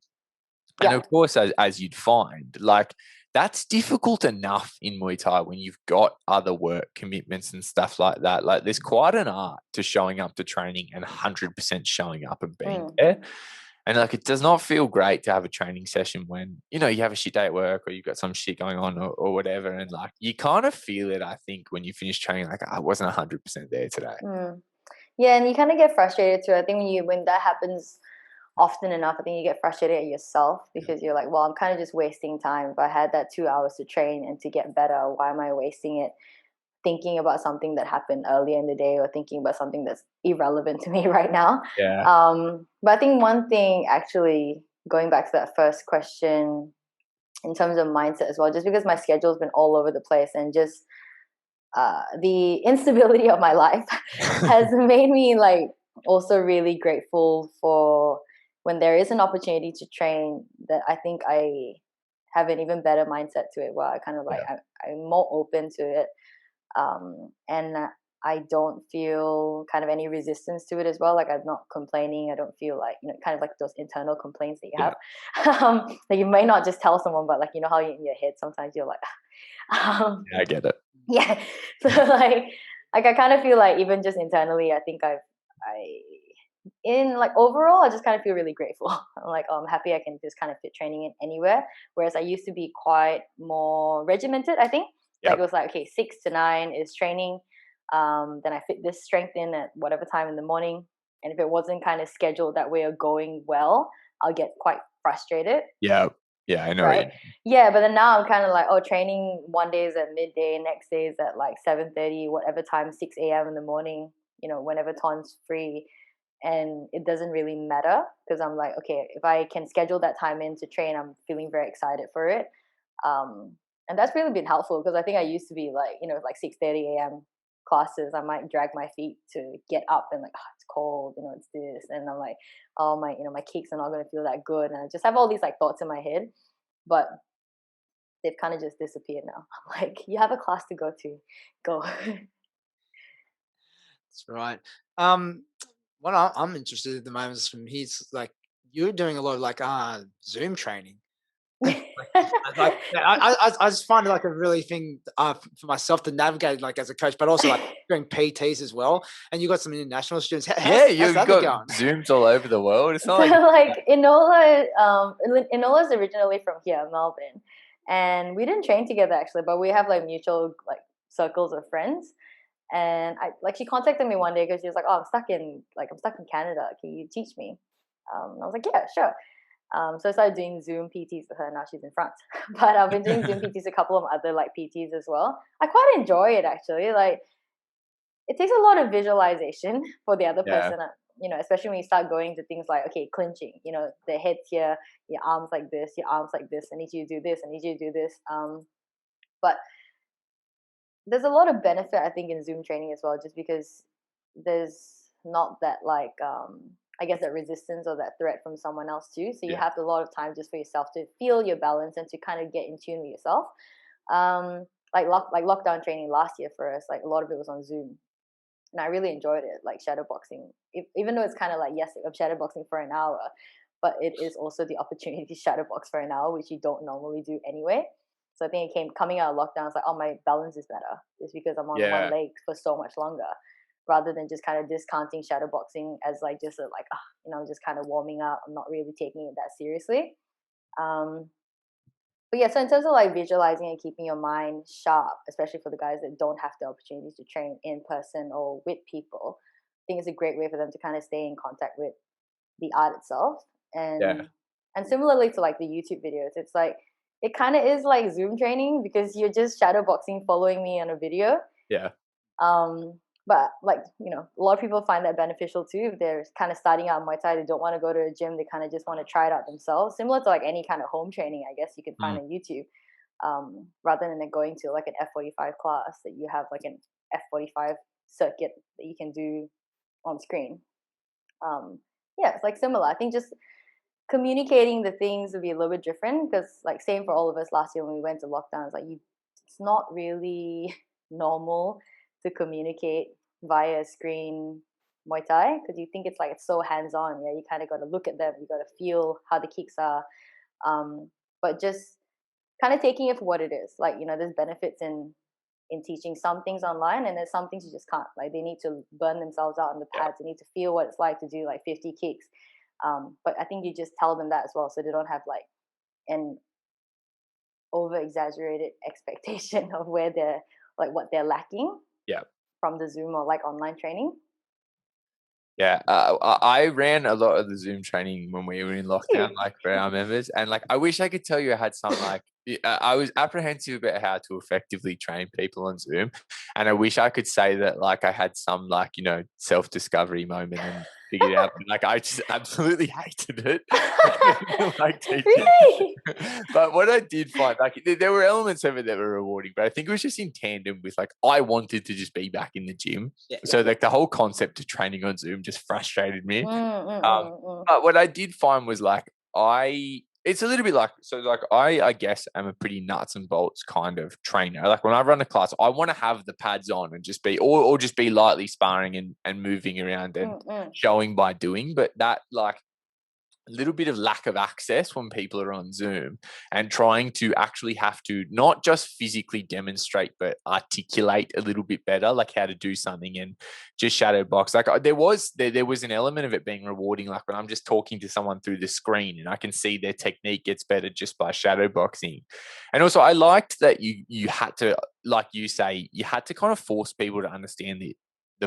And of course, as you'd find, like that's difficult enough in Muay Thai when you've got other work commitments and stuff like that. Like there's quite an art to showing up to training and 100% showing up and being there. And like, it does not feel great to have a training session when, you have a shit day at work, or you've got some shit going on, or whatever. And like, you kind of feel it, I think, when you finish training, like, I wasn't 100% there today. Yeah, and you kind of get frustrated too. I think when that happens often enough, I think you get frustrated at yourself, because you're like, well, I'm kind of just wasting time. If I had that 2 hours to train and to get better, why am I wasting it thinking about something that happened earlier in the day, or thinking about something that's irrelevant to me right now? But I think one thing, actually, going back to that first question, in terms of mindset as well, just because my schedule's been all over the place, and just the instability of my life has made me like also really grateful for when there is an opportunity to train, that I think I have an even better mindset to it, where I kind of like I'm more open to it, and I don't feel kind of any resistance to it as well. Like, I'm not complaining. I don't feel like, kind of like those internal complaints that you have. Like, you may not just tell someone, but like, how in your head sometimes you're like, I get it. Yeah. So like I kind of feel like, even just internally, I think in like overall, I just kind of feel really grateful. I'm like, oh, I'm happy I can just kind of fit training in anywhere. Whereas I used to be quite more regimented, I think. Like, it was like, okay, 6 to 9 is training. Then I fit this strength in at whatever time in the morning. And if it wasn't kind of scheduled that way or going well, I'll get quite frustrated. Yeah, I know. Right. Yeah, but then now I'm kind of like, oh, training one day is at midday, next day is at like 7:30, whatever time, 6 a.m. in the morning, whenever Ton's free. And it doesn't really matter, because I'm like, okay, if I can schedule that time in to train, I'm feeling very excited for it. And that's really been helpful, because I think I used to be like, like 6:30 a.m. classes, I might drag my feet to get up, and like, oh, it's cold, it's this. And I'm like, oh, my kicks are not going to feel that good. And I just have all these like thoughts in my head. But they've kind of just disappeared now. I'm like, you have a class to go to, go. That's right. what I'm interested at the moment is from he's like you're doing a lot of like Zoom training. I just find it like a really thing for myself to navigate like as a coach, but also like doing PTs as well. And you got some international students. How's You've that got going? Zooms all over the world. It's So not like like Enola's originally from here, Melbourne, and we didn't train together actually, but we have like mutual like circles of friends. And I like she contacted me one day because she was like, "Oh, I'm stuck in Canada. Can you teach me?" I was like, "Yeah, sure." So I started doing Zoom PTs with her. Now she's in France, but I've been doing Zoom PTs a couple of other like PTs as well. I quite enjoy it actually. Like it takes a lot of visualization for the other Yeah. person. Especially when you start going to things like clinching. The head's here, your arms like this, your arms like this. I need you to do this. I need you to do this. But there's a lot of benefit I think in Zoom training as well, just because there's not that like I guess that resistance or that threat from someone else too. So you have a lot of time just for yourself to feel your balance and to kind of get in tune with yourself. Like lockdown training last year for us, like a lot of it was on Zoom, and I really enjoyed it. Like shadowboxing, even though it's kind of like yes, I'm shadowboxing for an hour, but it is also the opportunity to shadowbox for an hour, which you don't normally do anyway. So I think coming out of lockdown, it's like, oh, my balance is better. It's because I'm on one leg for so much longer, rather than just kind of discounting shadowboxing as like just I'm just kind of warming up. I'm not really taking it that seriously. But yeah, so in terms of like visualizing and keeping your mind sharp, especially for the guys that don't have the opportunities to train in person or with people, I think it's a great way for them to kind of stay in contact with the art itself. And similarly to like the YouTube videos, it's like it kind of is like Zoom training because you're just shadowboxing following me on a video. Yeah. But like, a lot of people find that beneficial too. If they're kind of starting out Muay Thai, they don't want to go to a gym, they kind of just want to try it out themselves. Similar to like any kind of home training, I guess you can find on YouTube. Rather than going to like an F45 class, that you have like an F45 circuit that you can do on screen. It's like similar. I think just communicating the things would be a little bit different because like same for all of us last year when we went to lockdown. It's like it's not really normal to communicate via screen Muay Thai because you think it's so hands-on. You kind of got to look at them, you got to feel how the kicks are, but just kind of taking it for what it is. Like there's benefits in teaching some things online, and there's some things you just can't. Like they need to burn themselves out on the pads. They need to feel what it's like to do like 50 kicks. But I think you just tell them that as well, so they don't have like an over exaggerated expectation of where they're like what they're lacking. From the Zoom or like online training. I ran a lot of the Zoom training when we were in lockdown, like for our members, and like I wish I could tell you I had some like I was apprehensive about how to effectively train people on Zoom, and I wish I could say that like I had some like self-discovery moment and figured out, like I just absolutely hated it. Like really? But what I did find, like there were elements of it that were rewarding, but I think it was just in tandem with like I wanted to just be back in the gym. So like the whole concept of training on Zoom just frustrated me. But what I did find was like it's a little bit like, so like I guess I'm a pretty nuts and bolts kind of trainer. Like when I run a class, I want to have the pads on and just be or just be lightly sparring and moving around and showing by doing. But that like a little bit of lack of access when people are on Zoom and trying to actually have to not just physically demonstrate, but articulate a little bit better, like how to do something and just shadow box. Like there was an element of it being rewarding. Like when I'm just talking to someone through the screen and I can see their technique gets better just by shadow boxing. And also I liked that you had to, like you say, you had to kind of force people to understand the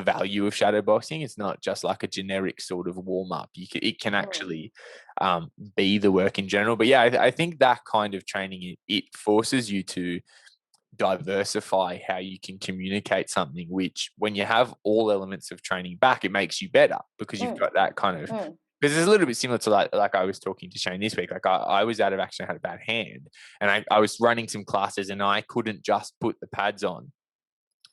value of shadow boxing. It's not just like a generic sort of warm up. It can actually be the work in general. But yeah, I think that kind of training, it forces you to diversify how you can communicate something, which when you have all elements of training back, it makes you better because you've got that kind of, because it's a little bit similar to like I was talking to Shane this week. Like I was out of action, I had a bad hand, and I was running some classes and I couldn't just put the pads on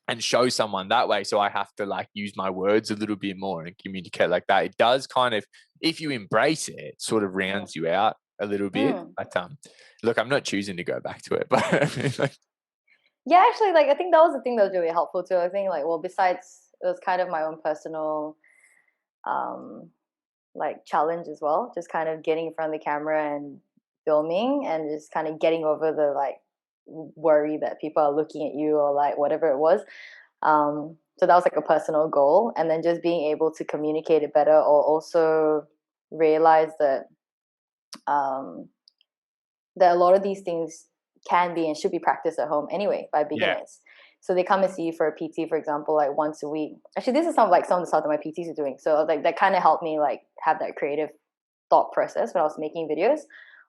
and show someone that way. So I have to like use my words a little bit more and communicate like that. It does kind of, if you embrace it, sort of rounds you out a little bit. But look, I'm not choosing to go back to it, but yeah, actually, like I think that was the thing that was really helpful too. I think like, well, besides it was kind of my own personal like challenge as well, just kind of getting in front of the camera and filming and just kind of getting over the like worry that people are looking at you or like whatever it was. So that was like a personal goal, and then just being able to communicate it better, or also realize that that a lot of these things can be and should be practiced at home anyway by beginners. So they come and see you for a PT, for example, like once a week. Actually, this is some of the stuff that my PTs are doing. So like that kind of helped me like have that creative thought process when I was making videos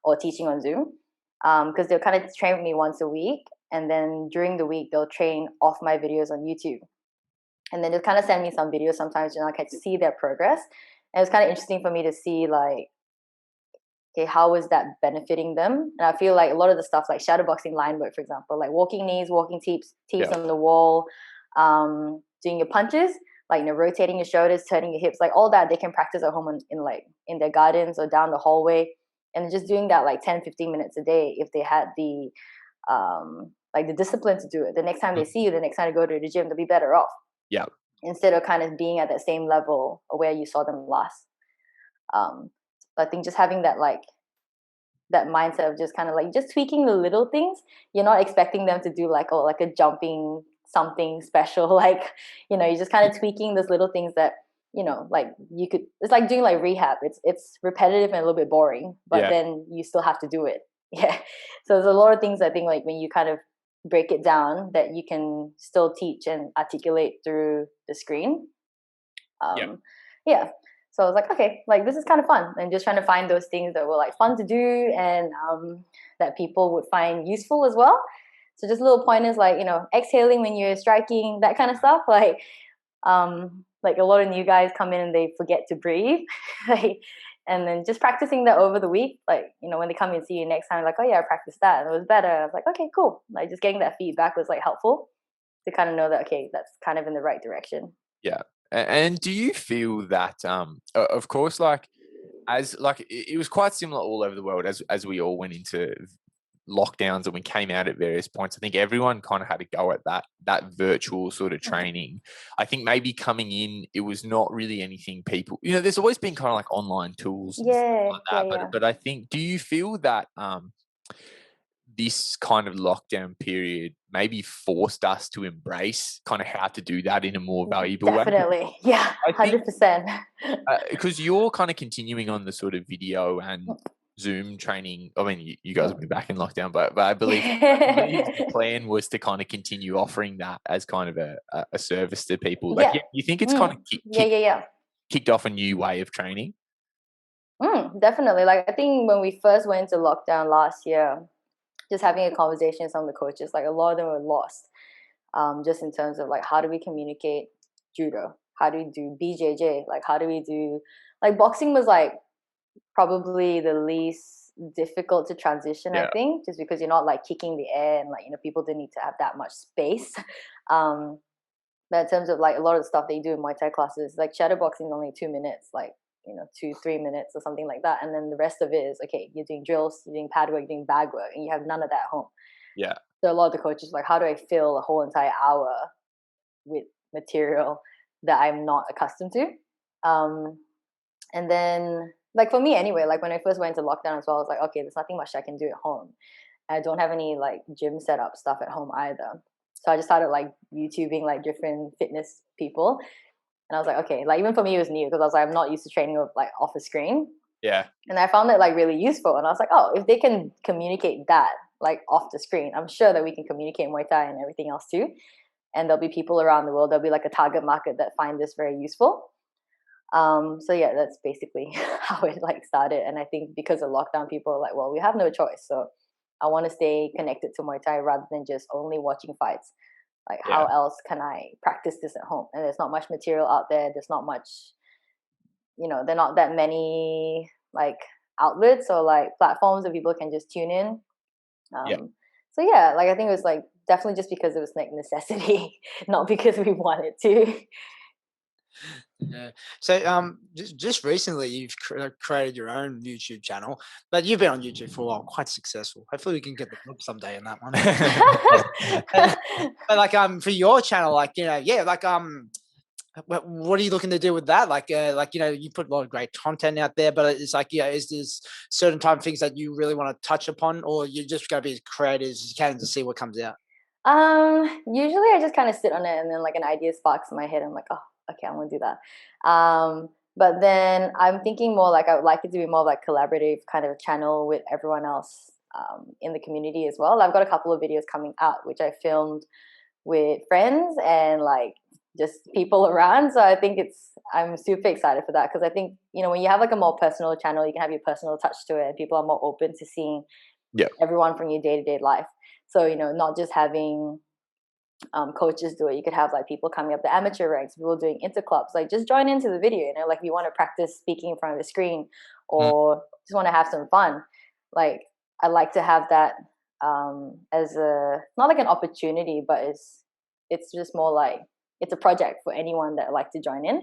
or teaching on Zoom. Because they'll kind of train with me once a week, and then during the week they'll train off my videos on YouTube. And then they'll kind of send me some videos sometimes, I can see their progress. And it's kind of interesting for me to see like, okay, how is that benefiting them? And I feel like a lot of the stuff like shadowboxing line work, for example, like walking knees, walking teeps on the wall, doing your punches, like, rotating your shoulders, turning your hips, like all that they can practice at home in their gardens or down the hallway. And just doing that like 10, 15 minutes a day, if they had the like the discipline to do it, the next time they see you, the next time they go to the gym, they'll be better off. Yeah. Instead of kind of being at that same level where you saw them last. I think just having that like that mindset of just kind of like just tweaking the little things. You're not expecting them to do like a jumping something special, like you're just kind of tweaking those little things that like you could. It's like doing like rehab. It's repetitive and a little bit boring, but then you still have to do it. Yeah. So there's a lot of things I think like when you kind of break it down that you can still teach and articulate through the screen. Yeah. So I was like, okay, like this is kind of fun, and just trying to find those things that were like fun to do and that people would find useful as well. So just little pointers like exhaling when you're striking, that kind of stuff. Like a lot of new guys come in and they forget to breathe, and then just practicing that over the week. Like when they come and see you next time, like, oh yeah, I practiced that and it was better. I was like, okay, cool. Like just getting that feedback was like helpful to kind of know that okay, that's kind of in the right direction. Yeah. And do you feel that, of course, like as like it was quite similar all over the world as we all went into lockdowns and we came out at various points. I think everyone kind of had to go at that virtual sort of training. I think maybe coming in, it was not really anything people, there's always been kind of like online tools and stuff like that. But I think, do you feel that this kind of lockdown period maybe forced us to embrace kind of how to do that in a more valuable way? Definitely. Yeah, 100%. Because you're kind of continuing on the sort of video and Zoom training. I mean, you guys will be back in lockdown, but I believe the plan was to kind of continue offering that as kind of a service to people. Like, you think it's kind of kicked off a new way of training? Definitely. Like, I think when we first went into lockdown last year, just having a conversation with some of the coaches, like a lot of them were lost, just in terms of like, how do we communicate judo? How do we do BJJ? Like, how do we do, like, boxing was like probably the least difficult to transition, I think, just because you're not like kicking the air and like, people didn't need to have that much space. But in terms of like a lot of the stuff they do in Muay Thai classes, like shadow boxing is only 2 minutes, like 2-3 minutes or something like that, and then the rest of it is okay, you're doing drills, you're doing pad work, you're doing bag work, and you have none of that at home. So a lot of the coaches like, how do I fill a whole entire hour with material that I'm not accustomed to? And then like for me anyway, like when I first went into lockdown as well, I was like, okay, there's nothing much I can do at home. I don't have any like gym setup stuff at home either, so I just started like YouTubing like different fitness people. And I was like, okay, like even for me, it was new because I was like, I'm not used to training with like off a screen. Yeah. And I found it like really useful. And I was like, oh, if they can communicate that like off the screen, I'm sure that we can communicate Muay Thai and everything else too. And there'll be people around the world. There'll be like a target market that find this very useful. So yeah, that's basically how it like started. And I think because of lockdown, people are like, well, we have no choice. So I want to stay connected to Muay Thai rather than just only watching fights. Like, how else can I practice this at home? And there's not much material out there. There's not much, there are not that many like outlets or like platforms that people can just tune in. So yeah, like I think it was like definitely just because it was like necessity, not because we wanted to. Yeah. So just recently you've created your own YouTube channel, but you've been on YouTube for a while, quite successful. Hopefully we can get the book someday in that one. But like for your channel, like like What are you looking to do with that? Like, you put a lot of great content out there, but it's like, is there's certain type of things that you really want to touch upon, or you're just going to be as creative as you can to see what comes out? Usually I just kind of sit on it and then like an idea sparks in my head. I'm like, oh, okay, I'm gonna do that. But then I'm thinking more like I would like it to be more like collaborative kind of channel with everyone else in the community as well. I've got a couple of videos coming out which I filmed with friends and like just people around. So I think I'm super excited for that because I think, when you have like a more personal channel, you can have your personal touch to it and people are more open to seeing everyone from your day-to-day life. So, not just having coaches do it. You could have like people coming up the amateur ranks, people doing interclubs, like just join into the video, like if you want to practice speaking in front of the screen or just want to have some fun. Like I like to have that as not like an opportunity, but it's just more like it's a project for anyone that like to join in.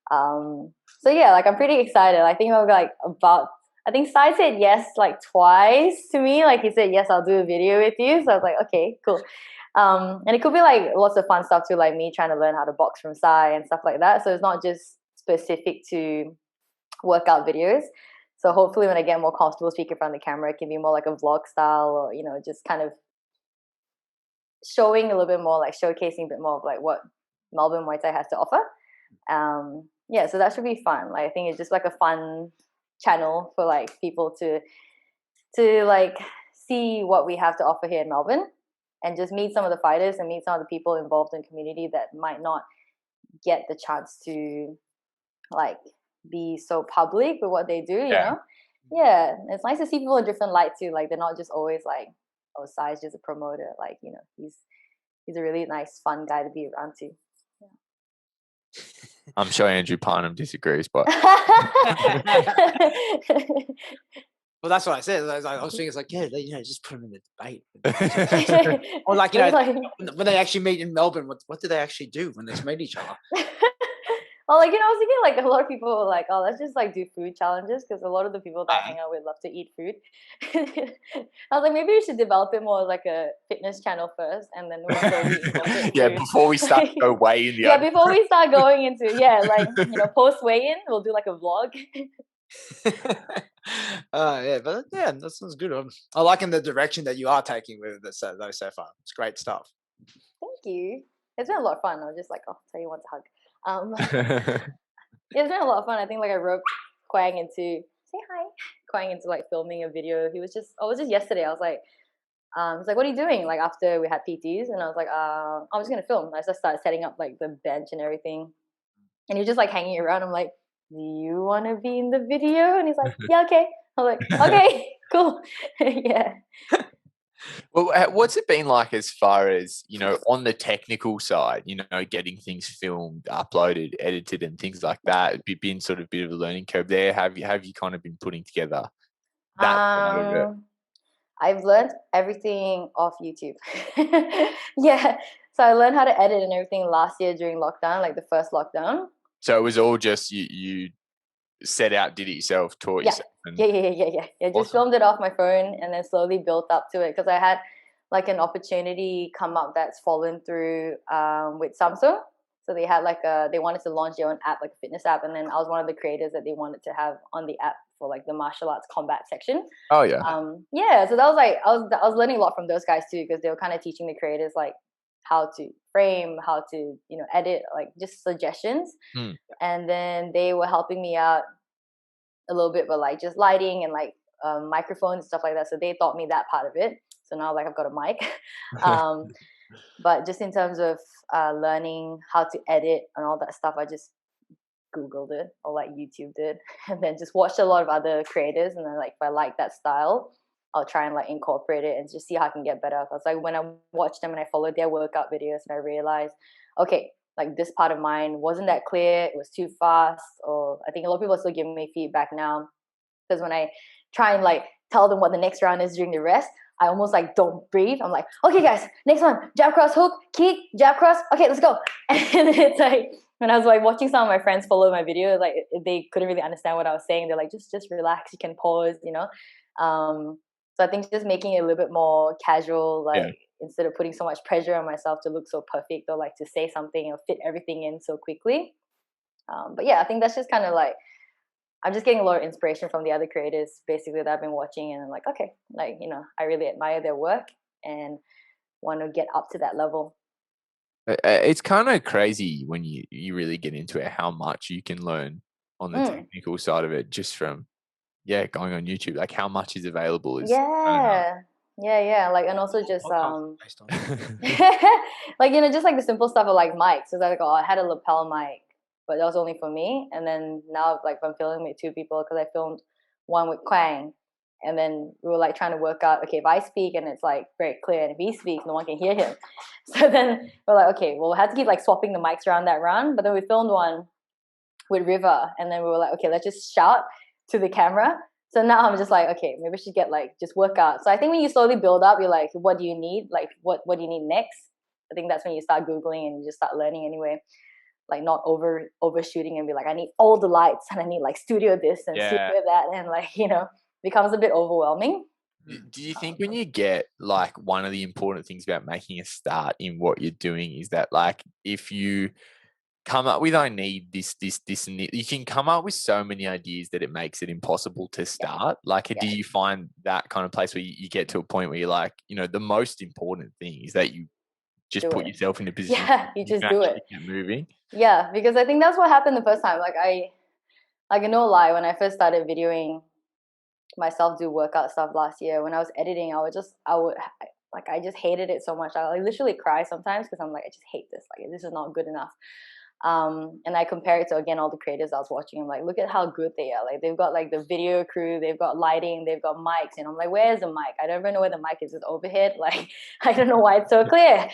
So yeah, like I'm pretty excited. I think I think Sai said yes like twice to me. Like he said, yes, I'll do a video with you. So I was like, okay, cool. And it could be like lots of fun stuff too, like me trying to learn how to box from Sai and stuff like that. So it's not just specific to workout videos. So hopefully when I get more comfortable speaking in front of the camera, it can be more like a vlog style or, just kind of showing a little bit more, like showcasing a bit more of like what Melbourne Muay Thai has to offer. Yeah, so that should be fun. Like I think it's just like a fun channel for like people to like see what we have to offer here in Melbourne and just meet some of the fighters and meet some of the people involved in the community that might not get the chance to like be so public with what they do, you know? Yeah, it's nice to see people in different light too. Like they're not just always like, oh, Sai's just a promoter. Like, he's a really nice, fun guy to be around too. Yeah. I'm sure Andrew Parnham disagrees, but well, that's what I said. I was thinking, it's like, yeah, just put them in the debate. Or like, when they actually meet in Melbourne, what do they actually do when they meet each other? Well, like, I was thinking like a lot of people were like, oh, let's just like do food challenges because a lot of the people that I hang out with love to eat food. I was like, maybe we should develop it more as like a fitness channel first and then we'll slowly incorporate food. Before we start to go way in the before we start going into, like, post weigh-in, we'll do like a vlog. But yeah, that sounds good. I like in the direction that you are taking with this so far. It's great stuff. Thank you. It's been a lot of fun. I was just like, oh, tell you want to hug. It's been a lot of fun. I think like I roped Quang into say hi. Quang into like filming a video. It was just yesterday. I was like, he's like, what are you doing? Like after we had PTs, and I was like, I'm just gonna film. I just started setting up like the bench and everything, and he was just like hanging around. I'm like, do you want to be in the video? And he's like, yeah, okay. I'm like, okay, cool. Yeah. Well, what's it been like as far as, on the technical side, getting things filmed, uploaded, edited and things like that? It's been sort of a bit of a learning curve there. Have you kind of been putting together that part of it? I've learned everything off YouTube. Yeah. So I learned how to edit and everything last year during lockdown, like the first lockdown. So it was all just you set out, did it yourself, taught yourself? Yeah. Just filmed it off my phone and then slowly built up to it because I had like an opportunity come up that's fallen through with Samsung. So they had they wanted to launch their own app, like a fitness app, and then I was one of the creators that they wanted to have on the app for like the martial arts combat section. Oh yeah. So that was like I was learning a lot from those guys too because they were kind of teaching the creators like how to frame, how to edit, like just suggestions. And then they were helping me out a little bit with like just lighting and like microphones and stuff like that. So they taught me that part of it. So now like I've got a mic. But just in terms of learning how to edit and all that stuff, I just Googled it or like YouTubed it and then just watched a lot of other creators. And then like if I like that style, I'll try and like incorporate it and just see how I can get better. Because like when I watched them and I followed their workout videos and I realized, okay, like this part of mine wasn't that clear, it was too fast, or I think a lot of people are still giving me feedback now because when I try and like tell them what the next round is during the rest, I almost like don't breathe. I'm like, okay guys, next one, jab cross hook, kick, jab cross, okay, let's go. And it's like when I was like watching some of my friends follow my video, like they couldn't really understand what I was saying. They're like, just relax, you can pause, So I think just making it a little bit more casual, like instead of putting so much pressure on myself to look so perfect or like to say something or fit everything in so quickly. But yeah, I think that's just kind of like, I'm just getting a lot of inspiration from the other creators basically that I've been watching, and I'm like, okay, like, you know, I really admire their work and want to get up to that level. It's kind of crazy when you really get into it, how much you can learn on the technical side of it just from going on YouTube. Like how much is available is yeah, like, and also just Based on like, you know, just like the simple stuff of like mics. So like, oh, I had a lapel mic, but that was only for me. And then now like I'm filming with 2 people because I filmed one with Quang. And then we were like trying to work out, okay, if I speak and it's like very clear, and if he speaks, no one can hear him. So then we're like, okay, well, we had to keep like swapping the mics around that run. But then we filmed one with River, and then we were like, okay, let's just shout to the camera. So now I'm just like, okay, maybe I should get like just work out. So I think when you slowly build up, you're like, what do you need? Like what do you need next? I think that's when you start Googling and you just start learning anyway. Like not overshooting and be like, I need all the lights and I need like studio this and studio that, and like, you know, becomes a bit overwhelming. Do you think when you get like, one of the important things about making a start in what you're doing is that like if you come up with I need this and this, you can come up with so many ideas that it makes it impossible to start. Like do you find that kind of place where you get to a point where you're like, you know, the most important thing is that you just put yourself in a position you just do it, get moving? Yeah, because I think that's what happened the first time. Like no lie, when I first started videoing myself do workout stuff last year, when I was editing, I just hated it so much. I like literally cry sometimes because I'm like, I just hate this. Like this is not good enough. And I compare it to, again, all the creators I was watching. I'm like, look at how good they are. Like they've got like the video crew, they've got lighting, they've got mics, and I'm like, where's the mic? I don't even know where the mic is. It's overhead. Like I don't know why it's so clear.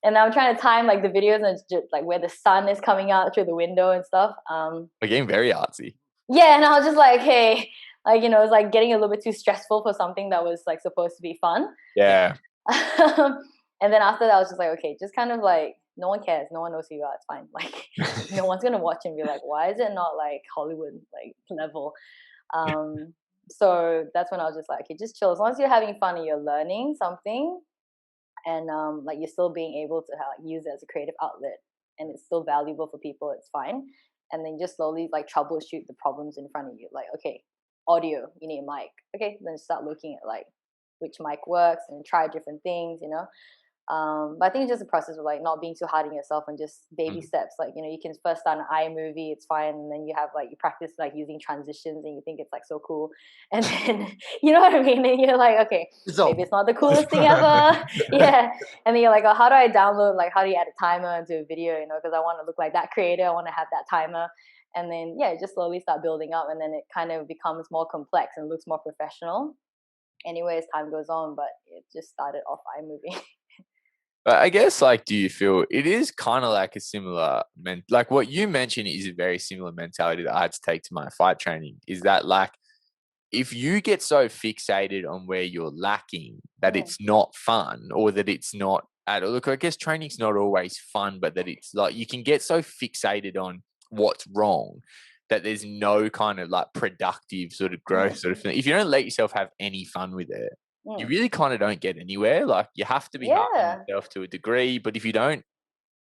And I'm trying to time like the videos and just like where the sun is coming out through the window and stuff. We're getting very artsy. Yeah, and I was just like, hey, like, you know, it's like getting a little bit too stressful for something that was like supposed to be fun. Yeah. And then after that, I was just like, okay, just kind of like, no one cares, no one knows who you are, it's fine. Like no one's gonna watch and be like, why is it not like Hollywood like level? So that's when I was just like, okay, just chill. As long as you're having fun and you're learning something, and like you're still being able to use it as a creative outlet, and it's still valuable for people, it's fine. And then just slowly like troubleshoot the problems in front of you. Like, okay, audio, you need a mic. Okay, then start looking at like which mic works and try different things, you know. But I think it's just a process of like not being too hard on yourself and just baby steps. Like, you know, you can first start an iMovie, it's fine, and then you have like you practice like using transitions and you think it's like so cool, and then you know what I mean, and you're like, okay, maybe it's not the coolest thing ever. Yeah. And then you're like, oh, how do I download, like how do you add a timer into a video, you know, because I want to look like that creator, I want to have that timer. And then just slowly start building up, and then it kind of becomes more complex and looks more professional anyway as time goes on. But it just started off iMovie. But I guess, like, do you feel it is kind of like a similar, like what you mentioned is a very similar mentality that I had to take to my fight training, is that like, if you get so fixated on where you're lacking that it's not fun, or that it's not look, I guess training's not always fun, but that it's like, you can get so fixated on what's wrong that there's no kind of like productive sort of growth sort of thing. If you don't let yourself have any fun with it, you really kind of don't get anywhere. Like you have to be hard on yourself to a degree, but if you don't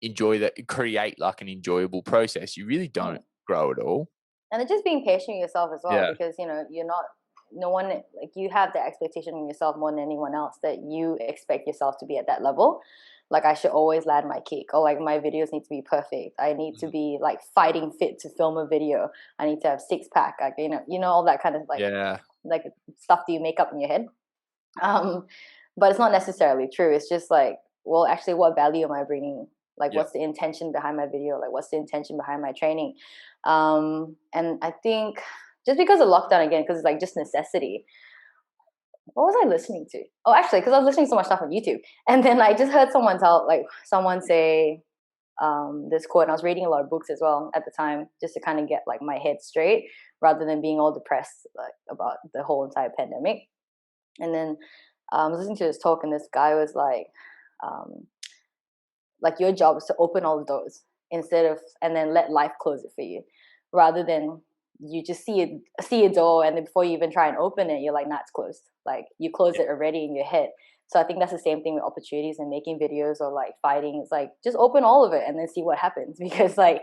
enjoy that, create like an enjoyable process, you really don't grow at all. And it's just being patient with yourself as well, because you know no one, like you have the expectation of yourself more than anyone else that you expect yourself to be at that level. Like I should always land my kick, or like my videos need to be perfect. I need to be like fighting fit to film a video. I need to have 6-pack, like you know all that kind of like stuff that you make up in your head. But it's not necessarily true. It's just like, well, actually, what value am I bringing? Like, what's the intention behind my video? Like, what's the intention behind my training? And I think just because of lockdown again, because it's like just necessity. What was I listening to? Oh, actually, because I was listening to so much stuff on YouTube, and then I just heard someone say this quote, and I was reading a lot of books as well at the time, just to kind of get like my head straight, rather than being all depressed like about the whole entire pandemic. And then I was listening to this talk, and this guy was like your job is to open all the doors and then let life close it for you, rather than you just see a door, and then before you even try and open it, you're like, nah, it's closed. Like you close it already in your head. So I think that's the same thing with opportunities and making videos or like fighting. It's like just open all of it and then see what happens, because like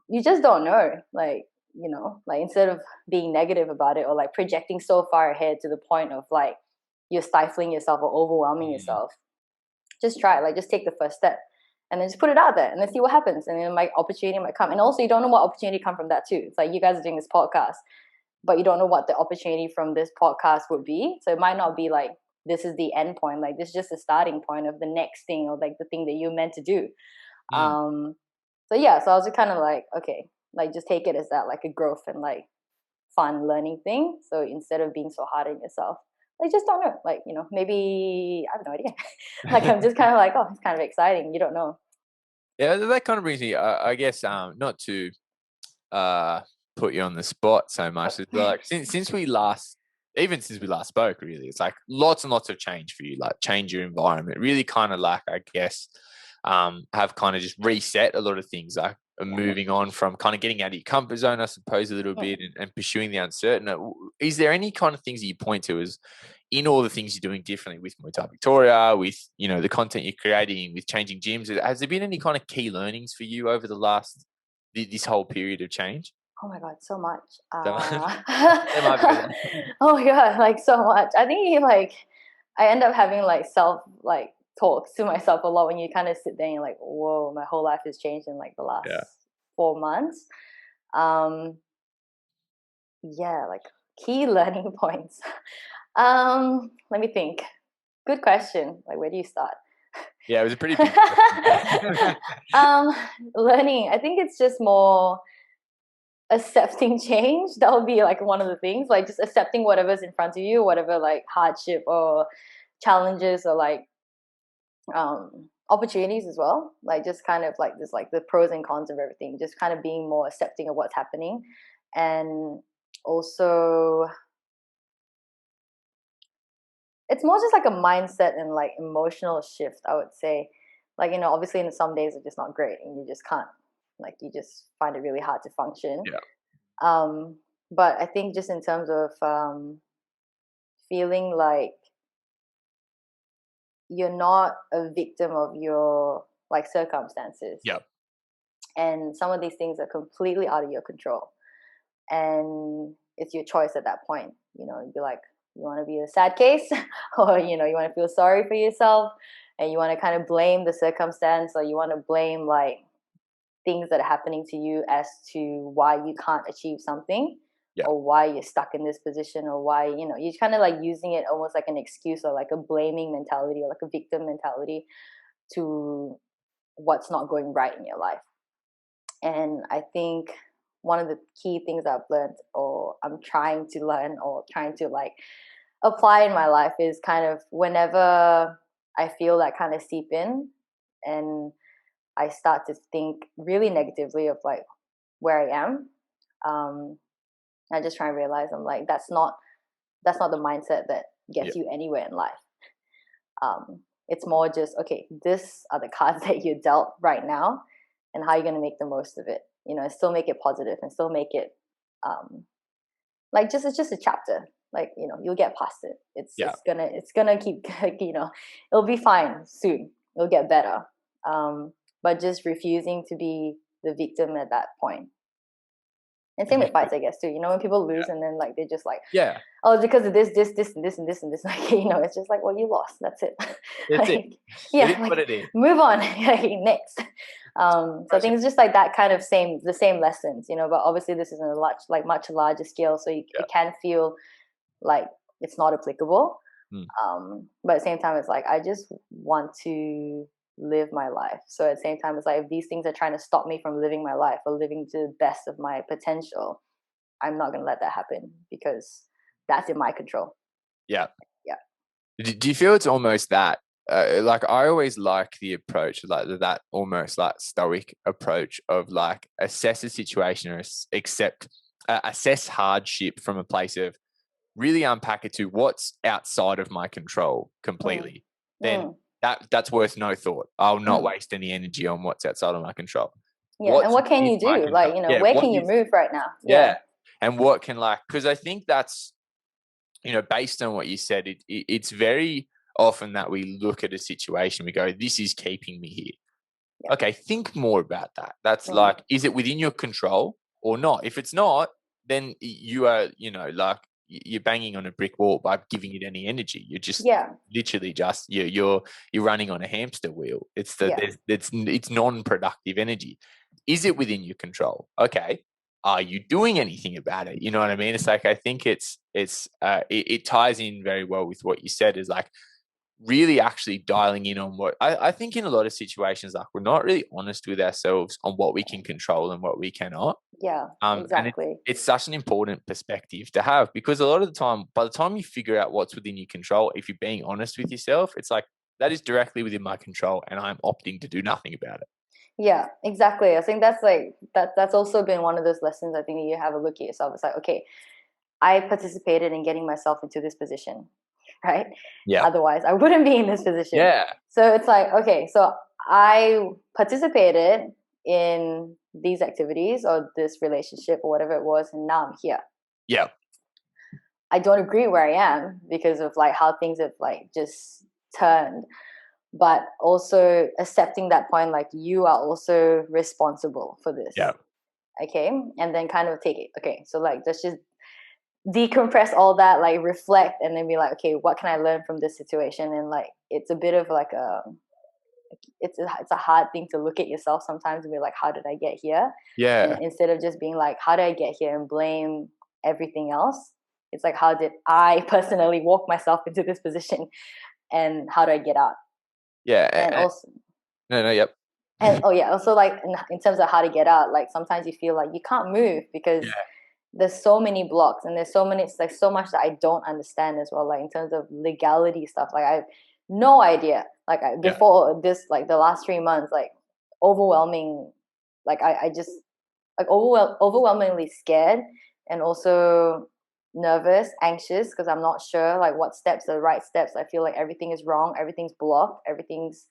you just don't know. Like, you know, like instead of being negative about it or like projecting so far ahead to the point of like you're stifling yourself or overwhelming yourself, just try it. Like just take the first step and then just put it out there and then see what happens. And then opportunity might come. And also you don't know what opportunity come from that too. It's like you guys are doing this podcast, but you don't know what the opportunity from this podcast would be. So it might not be like this is the end point. Like this is just the starting point of the next thing, or like the thing that you're meant to do. So yeah, so I was just kind of like, okay, like just take it as that, like a growth and like fun learning thing. So instead of being so hard on yourself, like just don't know, like, you know, maybe I have no idea. Like I'm just kind of like, oh, it's kind of exciting. You don't know. Yeah, that kind of brings me, I guess, not to put you on the spot so much. It's like since we last spoke, really, it's like lots and lots of change for you, like change your environment, really kind of like, I guess, have kind of just reset a lot of things, like moving on from kind of getting out of your comfort zone, I suppose, a little bit, and pursuing the uncertain. Is there any kind of things that you point to as in all the things you're doing differently with Muaythai Victoria, with, you know, the content you're creating, with changing gyms? Has there been any kind of key learnings for you over this whole period of change? Oh my God, so much. There might be. Oh my God, like so much. I think like I end up having like self like talks to myself a lot when you kind of sit there and you're like, whoa, my whole life has changed in like the last 4 months. Yeah, like key learning points. Let me think. Good question. Like, where do you start? Yeah, it was a pretty big question. Learning. I think it's just more accepting change. That would be like one of the things, like just accepting whatever's in front of you, whatever like hardship or challenges or like opportunities as well. Like just kind of like this, like the pros and cons of everything, just kind of being more accepting of what's happening. And also it's more just like a mindset and like emotional shift, I would say. Like, you know, obviously in some days are just not great and you just can't, like you just find it really hard to function. But I think just in terms of feeling like you're not a victim of your like circumstances. And some of these things are completely out of your control. And it's your choice at that point. You know, you'd be like, you want to be a sad case, or, you know, you want to feel sorry for yourself and you want to kind of blame the circumstance, or you want to blame like things that are happening to you as to why you can't achieve something, or why you're stuck in this position, or why, you know, you're kind of like using it almost like an excuse or like a blaming mentality or like a victim mentality to what's not going right in your life. And I think one of the key things I've learned, or I'm trying to learn, or trying to like apply in my life, is kind of whenever I feel that kind of seep in and I start to think really negatively of like where I am, I just try and realize I'm like, that's not the mindset that gets you anywhere in life. It's more just, okay, this are the cards that you're dealt right now, and how you're going to make the most of it, you know, and still make it positive and still make it like it's just a chapter. Like, you know, you'll get past it. It's gonna keep, you know, it'll be fine soon. It'll get better. But just refusing to be the victim at that point. And same with fights, I guess, too. You know, when people lose and then like they're just like, oh, it's because of this, and this, and this. Like, you know, it's just like, well, you lost. That's it. That's like, it. Yeah, it is like, what it is. Move on. Next. So I think it's just like that kind of the same lessons, you know. But obviously, this is on a much larger scale, so it can feel like it's not applicable. But at the same time, it's like I just want to live my life. So at the same time, it's like if these things are trying to stop me from living my life or living to the best of my potential, I'm not going to let that happen, because that's in my control. Do you feel it's almost that like I always like the approach, like that almost like stoic approach of like assess a situation or assess hardship from a place of really unpack it to what's outside of my control completely. Then that's worth no thought. I'll not waste any energy on what's outside of my control. And what can you do? Like, you know, where can you move right now? and what can because I think that's, based on what you said, it's very often that we look at a situation, we go, this is keeping me here. Yeah. Okay, think more about that. That's is it within your control or not? If it's not, then you are, you're banging on a brick wall by giving it any energy. You're just literally just you're running on a hamster wheel. It's non-productive energy. Is it within your control? Okay. Are you doing anything about it? You know what I mean? It's like, I think it ties in very well with what you said, is like really actually dialing in on what I think in a lot of situations, like we're not really honest with ourselves on what we can control and what we cannot. Yeah, exactly. And it's such an important perspective to have, because a lot of the time, by the time you figure out what's within your control, if you're being honest with yourself, it's like, that is directly within my control and I'm opting to do nothing about it. Yeah, exactly. I think that's that's also been one of those lessons. I think you have a look at yourself. It's like, okay, I participated in getting myself into this position, right? Yeah. Otherwise, I wouldn't be in this position. Yeah. So it's like, okay, so I participated in these activities or this relationship or whatever it was, and now I'm here. Yeah. I don't agree where I am because of like how things have like just turned. But also accepting that point, like you are also responsible for this. Yeah. Okay. And then kind of take it. Okay. So like, let's just decompress all that, like reflect, and then be like, okay, what can I learn from this situation? And like, it's a bit of like it's a hard thing to look at yourself sometimes and be like, how did I get here? Yeah. And instead of just being like, how did I get here, and blame everything else, it's like, how did I personally walk myself into this position, and how do I get out? Yeah. And also, yep. And also like in terms of how to get out, like sometimes you feel like you can't move because there's so many blocks, and there's so many, it's like so much that I don't understand as well, like in terms of legality stuff. Like I have no idea. Like before this, like the last 3 months, like overwhelming, like I just like overwhelmingly scared, and also nervous, anxious, because I'm not sure like what steps are the right steps. I feel like everything is wrong, everything's blocked, everything's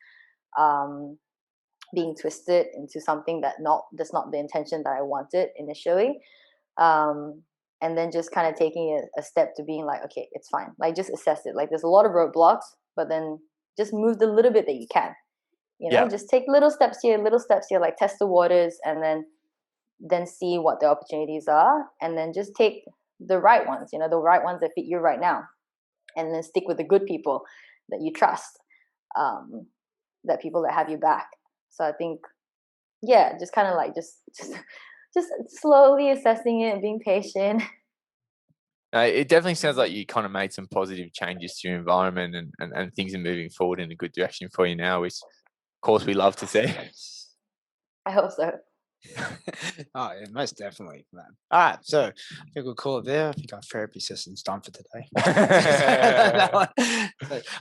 being twisted into something that's not the intention that I wanted initially. And then just kind of taking a step to being like, okay, it's fine. Like just assess it. Like there's a lot of roadblocks, but then just move the little bit that you can. Just take little steps here, like test the waters, and then see what the opportunities are, and then just take the right ones, the right ones that fit you right now, and then stick with the good people that you trust, that people that have you back. So I think, just kind of like just slowly assessing it, being patient. It definitely sounds like you kind of made some positive changes to your environment, and things are moving forward in a good direction for you now, which of course we love to see. I hope so. Oh yeah, most definitely, man. All right, so I think we'll call it there. I think our therapy session's done for today.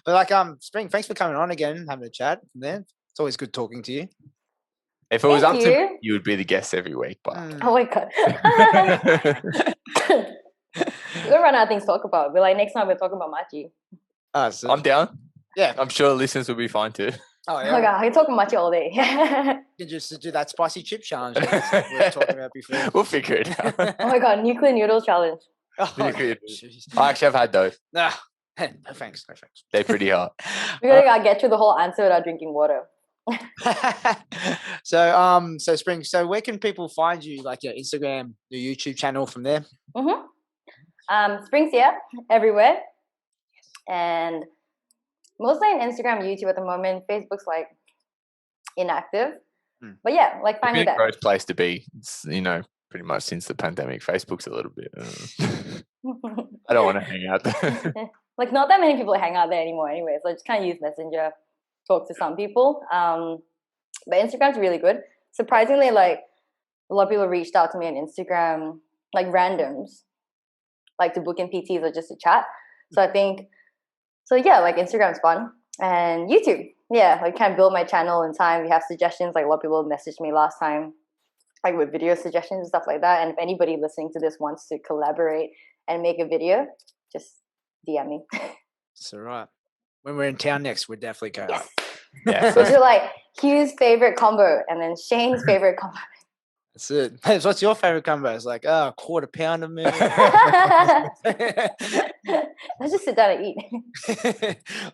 But like Spring, thanks for coming on again, having a chat. Man, it's always good talking to you. If it was up to me, you would be the guest every week. But oh my god, we're gonna run out of things to talk about. But like next time we're talking about Machi. So, I'm down. Yeah, I'm sure listeners will be fine too. Oh yeah, god, we're talking Machi all day. You can just do that spicy chip challenge that we were talking about before. We'll figure it out. Oh my god, nuclear noodle challenge. Nuclear. I actually have had those. No thanks. They're pretty hot. We're gonna get through the whole answer without drinking water. So Spring, so where can people find you, like your Instagram, your YouTube channel from there? Spring's here everywhere, and mostly on Instagram, YouTube at the moment. Facebook's like inactive, but yeah, like find me there. It's a great place to be. It's, pretty much since the pandemic, Facebook's a little bit. I don't want to hang out there. Like not that many people hang out there anymore, anyway. So I just kind of use Messenger, talk to some people. But Instagram's really good. Surprisingly, like a lot of people reached out to me on Instagram, like randoms, like to book in PTs or just to chat. So I think, like Instagram's fun, and YouTube. Yeah, like kind of build my channel in time. We have suggestions. Like a lot of people messaged me last time, like with video suggestions and stuff like that. And if anybody listening to this wants to collaborate and make a video, just DM me. That's all right. When we're in town next, we're definitely going. Yes. Yeah, so do like Hugh's favorite combo and then Shane's favorite combo. That's it. Babes, what's your favorite combo? It's like, oh, quarter pounder meal. Let's just sit down and eat.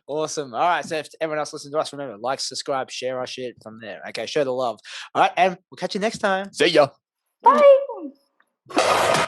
Awesome. All right. So if everyone else listening to us, remember, like, subscribe, share our shit from there. Okay. Show the love. All right. And we'll catch you next time. See ya. Bye.